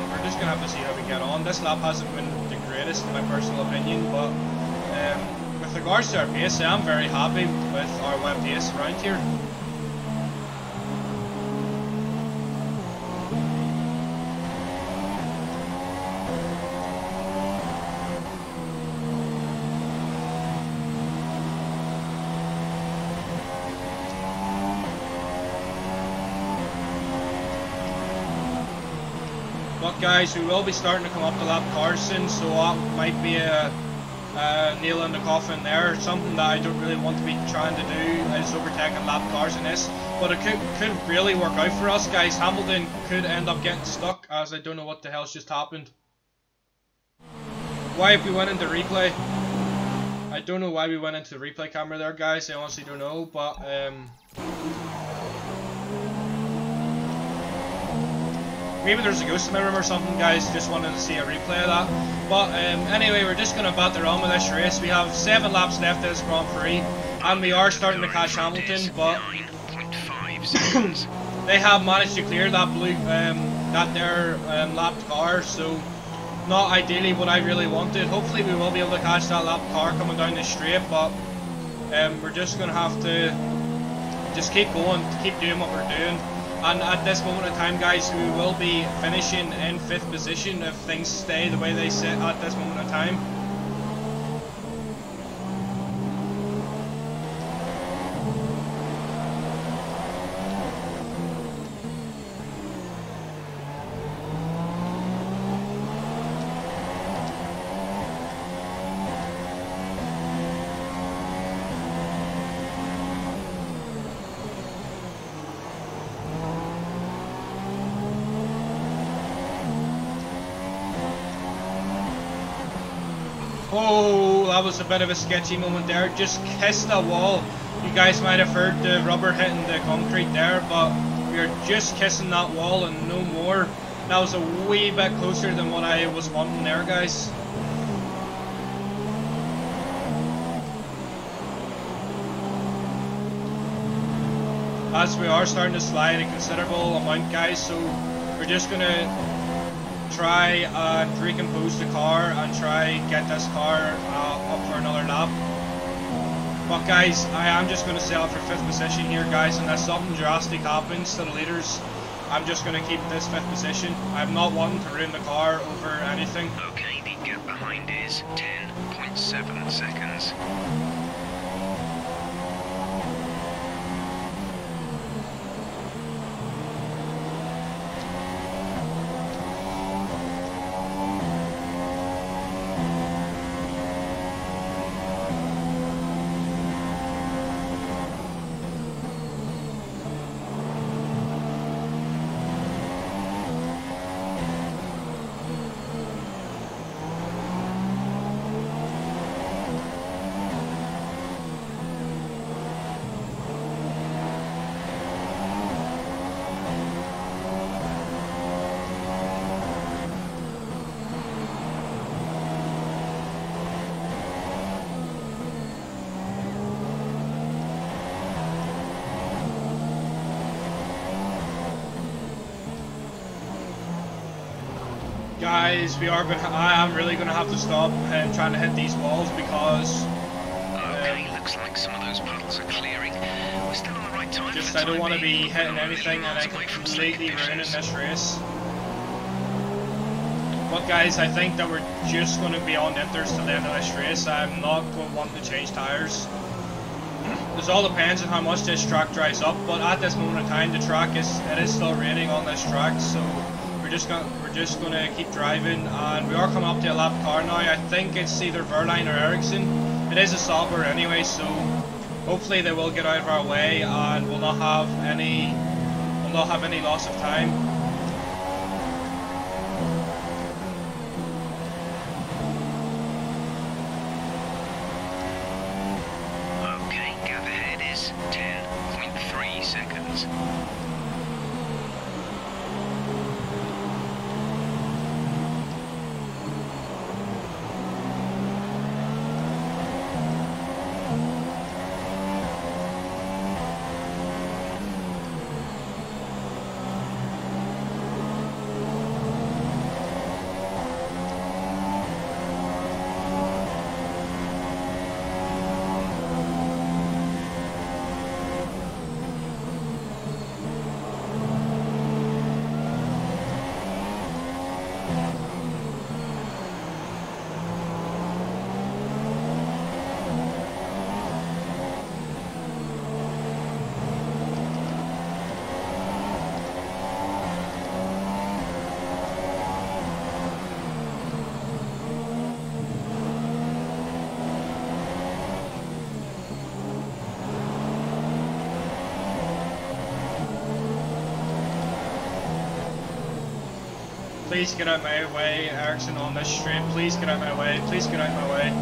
we're just going to have to see how we get on. This lap hasn't been the greatest in my personal opinion, but with regards to our pace, I am very happy with our web pace around here. But guys, we will be starting to come up to lap cars soon, so that might be a nail in the coffin there. Something that I don't really want to be trying to do is overtaking lap cars in this, but it could really work out for us, guys. Hamilton could end up getting stuck, as I don't know what the hell's just happened. Why, if we went into replay? I don't know why we went into the replay camera there, guys. I honestly don't know, but maybe there's a ghost in my room or something, guys. Just wanted to see a replay of that. But anyway, we're just gonna batter on with this race. We have 7 laps left of this Grand Prix, and we are starting to catch Hamilton, but they have managed to clear that blue, lapped car. So not ideally what I really wanted. Hopefully we will be able to catch that lapped car coming down the straight, but we're just gonna have to just keep going, keep doing what we're doing. And at this moment in time, guys, we will be finishing in 5th position if things stay the way they sit at this moment in time. Oh, that was a bit of a sketchy moment there. Just kissed the wall. You guys might have heard the rubber hitting the concrete there, but we are just kissing that wall and no more. That was a wee bit closer than what I was wanting there, guys. As we are starting to slide a considerable amount, guys, so we're just going to try and recompose the car and try get this car up for another lap. But guys, I am just going to sail for 5th position here, guys, unless something drastic happens to the leaders. I'm just going to keep this 5th position. I'm not wanting to ruin the car over anything. Okay, the gap behind is 10.7 seconds. Guys, I am really gonna have to stop and trying to hit these walls because okay, looks like some of those puddles are clearing. We're still on the right time. Just I don't want to be hitting anything and I completely ruining this race. But guys, I think that we're just going to be on inters to the end of this race. I'm not going to want to change tyres. This all depends on how much this track dries up, but at this moment in time, the track is still raining on this track, so we're just going to keep driving, and we are coming up to a lap car now. I think it's either Verline or Ericsson. It is a Sauber anyway, so hopefully they will get out of our way and we'll not have any loss of time. Okay, gap ahead is 10.3 seconds. Please get out my way, Ericsson, on this straight. Please get out my way. Please get out my way.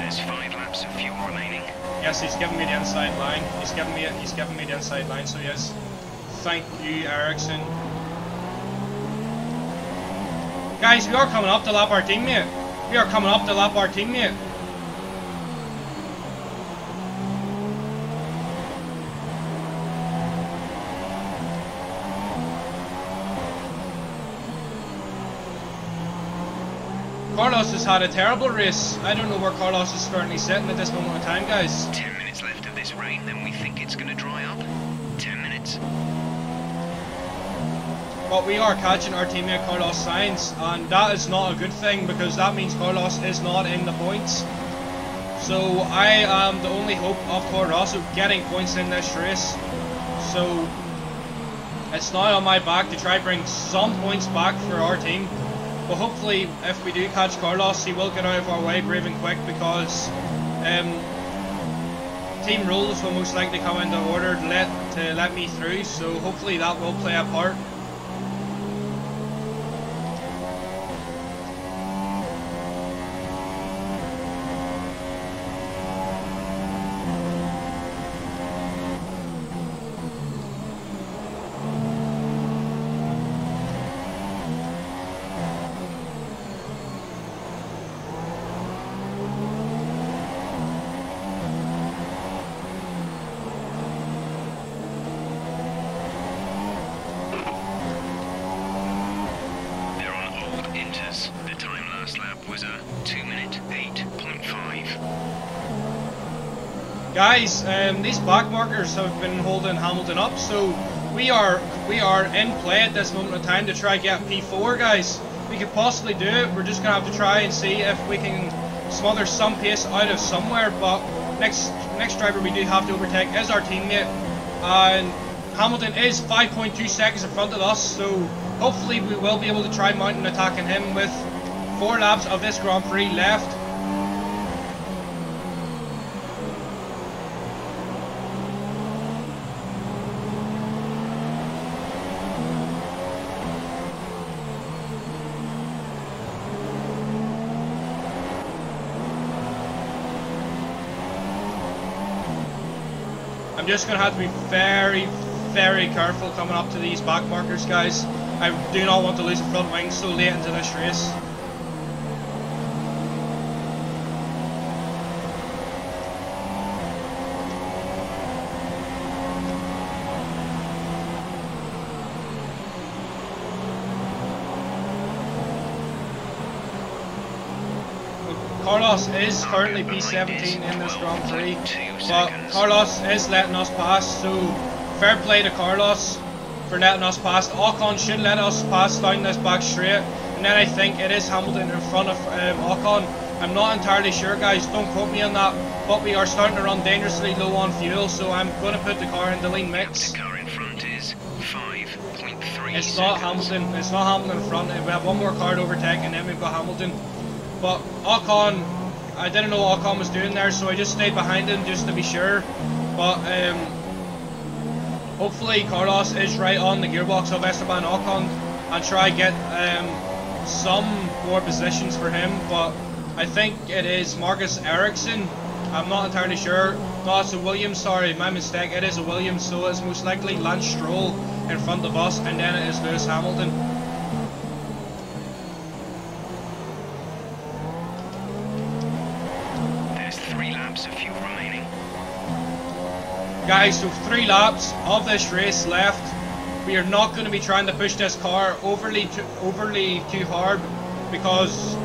There's 5 laps of fuel remaining. Yes, he's giving me the inside line. He's giving me the inside line. So yes, thank you, Ericsson. Guys, we are coming up to lap our teammate. We are coming up to lap our teammate. Carlos has had a terrible race. I don't know where Carlos is currently sitting at this moment in time, guys. 10 minutes left of this rain, then we think it's going to dry up. 10 minutes. But we are catching our teammate Carlos Sainz, and that is not a good thing because that means Carlos is not in the points. So I am the only hope of Toro Rosso getting points in this race. So it's now on my back to try bring some points back for our team. But hopefully, if we do catch Carlos, he will get out of our way brave and quick because team rules will most likely come into order to let me through. So hopefully that will play a part. The time last lap was a 2-minute 8.5. Guys, these back markers have been holding Hamilton up, so we are in play at this moment in time to try get P4, guys. We could possibly do it. We're just gonna have to try and see if we can smother some pace out of somewhere. But next driver we do have to overtake is our teammate, and Hamilton is 5.2 seconds in front of us. So hopefully we will be able to try mounting attacking him with 4 laps of this Grand Prix left. I'm just going to have to be very, very careful coming up to these back markers, guys. I do not want to lose a front wing so late into this race. Carlos is currently P17 in this Grand Prix, but Carlos is letting us pass, so fair play to Carlos for letting us pass. Ocon should let us pass down this back straight, and then I think it is Hamilton in front of Ocon. I'm not entirely sure, guys, don't quote me on that, but we are starting to run dangerously low on fuel, so I'm going to put the car in the lean mix. The car in front is 5.3 It's not Hamilton, it's not Hamilton in front. We have one more car to overtake and then we've got Hamilton. But Ocon, I didn't know what Ocon was doing there, so I just stayed behind him just to be sure. But hopefully Carlos is right on the gearbox of Esteban Ocon and try get some more positions for him. But I think it is Marcus Ericsson. I'm not entirely sure. No, it's a Williams, sorry, my mistake. It is a Williams, so it's most likely Lance Stroll in front of us, and then it is Lewis Hamilton. Of fuel remaining. Guys, so 3 laps of this race left. We are not going to be trying to push this car overly too hard because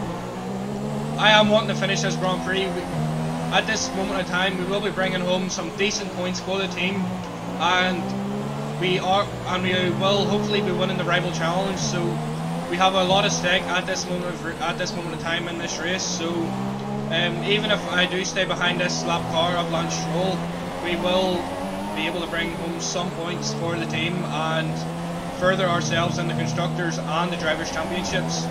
I am wanting to finish this Grand Prix. At this moment in time, we will be bringing home some decent points for the team, and we will hopefully be winning the rival challenge. So we have a lot at stake at this moment in time in this race. So. Even if I do stay behind this lap car of Lance Stroll, we will be able to bring home some points for the team and further ourselves in the Constructors and the Drivers' Championships.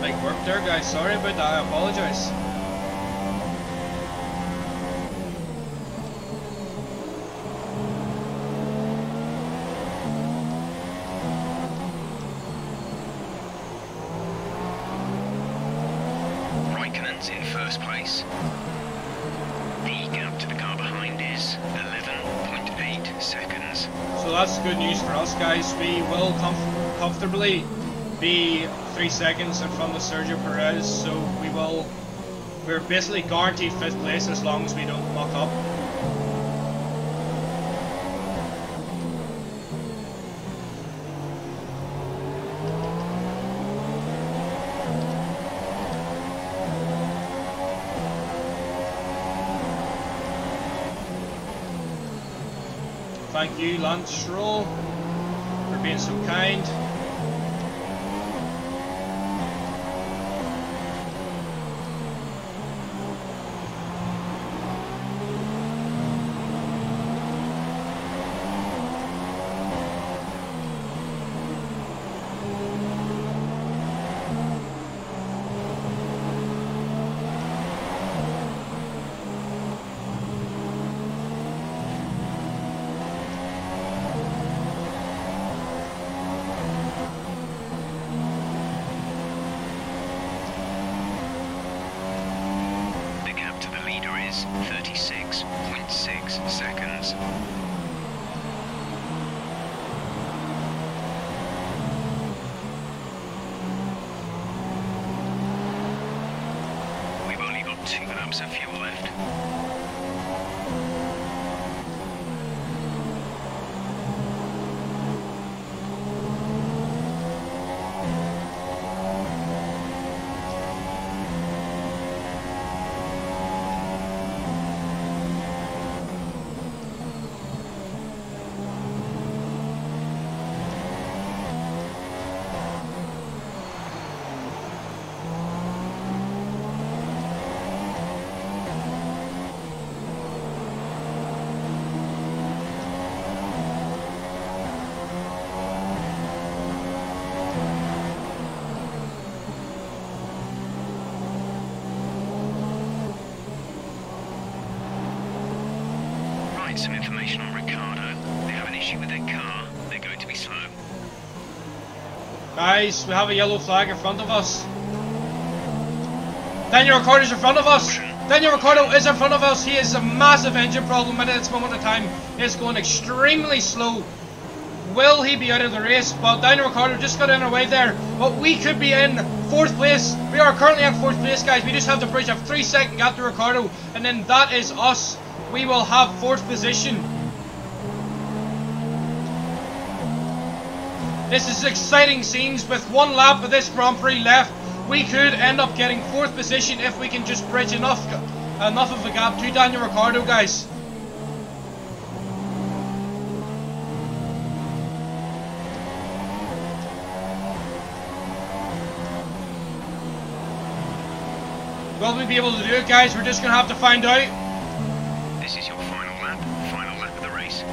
big work there, guys. Sorry about that. I apologise. Raikkonen's in first place. The gap to the car behind is 11.8 seconds. So that's good news for us, guys. We will comfortably be 3 seconds in front of Sergio Perez, so we're basically guaranteed 5th place as long as we don't muck up. Thank you, Lance Stroll, for being so kind. The gap to the leader is 36.6 seconds. We've only got 2 laps of fuel left. Some information on Ricciardo. They have an issue with their car. They're going to be slow. Guys, we have a yellow flag in front of us. Daniel Ricciardo is in front of us. Daniel Ricciardo is in front of us. He has a massive engine problem at this moment in time. It's going extremely slow. Will he be out of the race? But Daniel Ricciardo just got in our way there. But we could be in 4th place. We are currently in 4th place, guys. We just have to bridge a 3-second gap to Ricciardo. And then that is us. We will have 4th position. This is exciting scenes. With 1 lap of this Grand Prix left, we could end up getting 4th position if we can just bridge enough of a gap to Daniel Ricciardo, guys. Will we be able to do it, guys? We're just going to have to find out. This is your final lap of the race.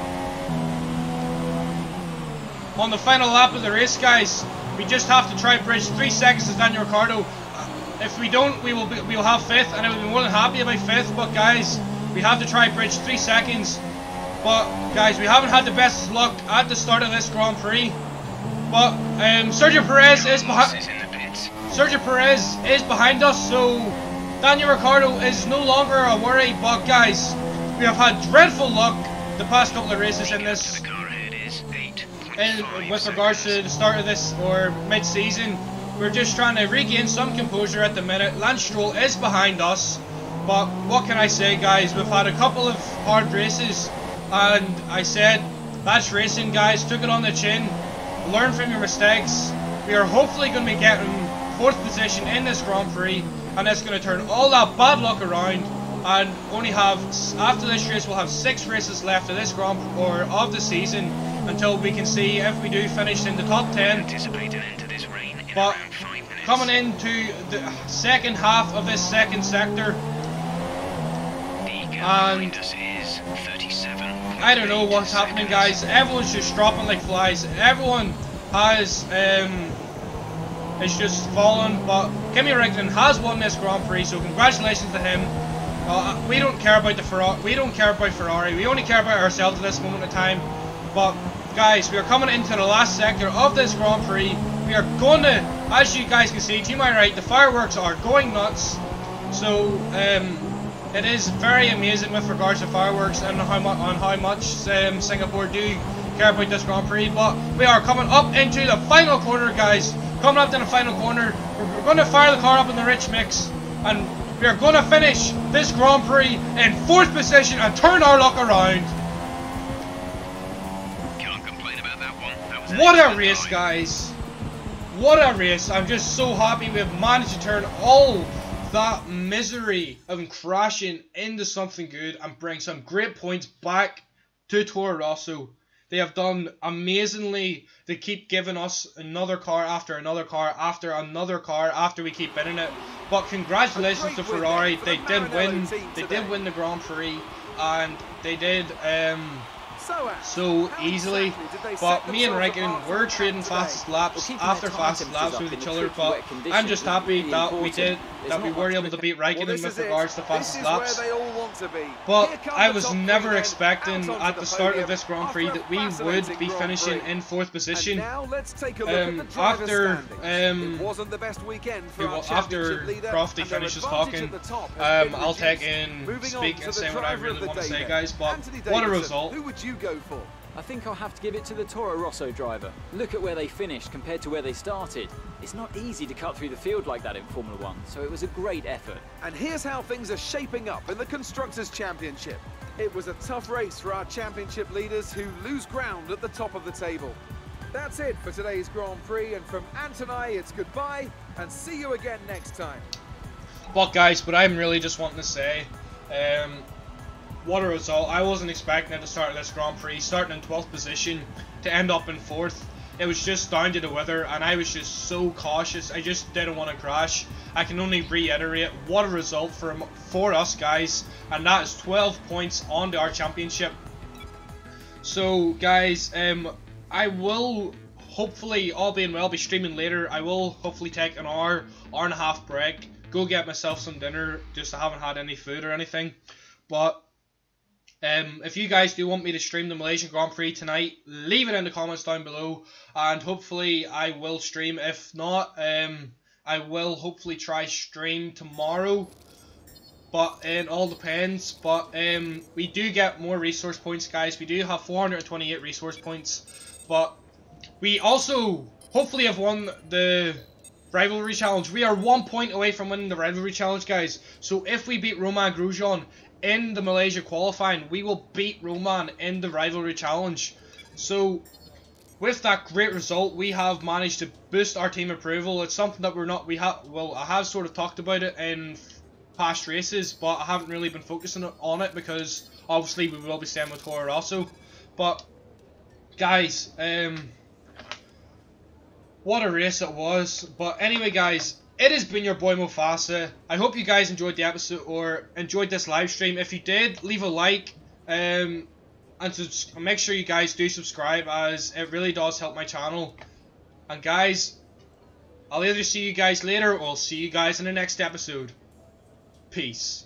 On the final lap of the race, guys, we just have to try bridge 3 seconds to Daniel Ricciardo. If we don't, we will have 5th, and I would be more than happy about 5th. But guys, we have to try bridge 3 seconds. But guys, we haven't had the best luck at the start of this Grand Prix. But Sergio Perez is behind. Sergio Perez is behind us, so Daniel Ricciardo is no longer a worry. But guys, we have had dreadful luck the past couple of races in this. And with regards to the start of this or mid-season, we're just trying to regain some composure at the minute. Lance Stroll is behind us, but what can I say, guys? We've had a couple of hard races, and I said that's racing, guys. Took it on the chin. Learn from your mistakes. We are hopefully going to be getting 4th position in this Grand Prix, and it's going to turn all that bad luck around. And only have, after this race, we'll have 6 races left of this of the season until we can see if we do finish in the top 10. But coming into the second half of this second sector, and I don't know what's happening, guys. Everyone's just dropping like flies. Everyone has is just fallen, but Kimi Räikkönen has won this Grand Prix, so congratulations to him. We don't care about we don't care about Ferrari. We only care about ourselves at this moment in time. But guys, we are coming into the last sector of this Grand Prix. We are going to, as you guys can see to my right, the fireworks are going nuts. So it is very amazing with regards to fireworks and how much Singapore do care about this Grand Prix. But we are coming up into the final corner, guys. Coming up to the final corner, we're going to fire the car up in the rich mix, and we are going to finish this Grand Prix in 4th position and turn our luck around. Can't complain about that one. That was What a race, guys. What a race. I'm just so happy we have managed to turn all that misery of crashing into something good and bring some great points back to Toro Rosso. They have done amazingly. They keep giving us another car after another car after another car after we keep winning it. But congratulations to Ferrari. They did win. They did win the Grand Prix, and they did so easily. But me and Räikkönen were trading fastest laps after fastest laps with each other. But I'm just happy that we were able to beat Räikkönen with regards to fastest laps. But I was never expecting at the start of this Grand Prix that we would be finishing in 4th position. After Crofty finishes talking, I'll take in speak and say what I really want to say, guys. But what a result! Who would you go for? I think I'll have to give it to the Toro Rosso driver. Look at where they finished compared to where they started. It's not easy to cut through the field like that in Formula 1, so it was a great effort. And here's how things are shaping up in the Constructors' Championship. It was a tough race for our championship leaders who lose ground at the top of the table. That's it for today's Grand Prix, and from Ant and I, it's goodbye, and see you again next time. But guys, but I'm really just wanting to say, what a result. I wasn't expecting at the start of this Grand Prix, starting in 12th position, to end up in 4th. It was just down to the weather, and I was just so cautious. I just didn't want to crash. I can only reiterate, what a result for us, guys. And that is 12 points onto our championship. So, guys, I will, hopefully, all being well, be streaming later. I will hopefully take an hour and a half break, go get myself some dinner, just I haven't had any food or anything. But if you guys do want me to stream the Malaysian Grand Prix tonight, leave it in the comments down below, and hopefully I will stream. If not, I will hopefully try stream tomorrow, but it all depends. But we do get more resource points, guys. We do have 428 resource points, but we also hopefully have won the rivalry challenge. We are 1 point away from winning the rivalry challenge, guys. So if we beat Romain Grosjean in the Malaysia qualifying, we will beat Romain in the rivalry challenge. So with that great result, we have managed to boost our team approval. It's something that I have sort of talked about it in past races, but I haven't really been focusing on it because obviously we will be staying with Toro Rosso. But guys, what a race it was. But anyway, guys, it has been your boy Mufasa. I hope you guys enjoyed the episode or enjoyed this live stream. If you did, leave a like, and make sure you guys do subscribe, as it really does help my channel. And guys, I'll either see you guys later or I'll see you guys in the next episode. Peace.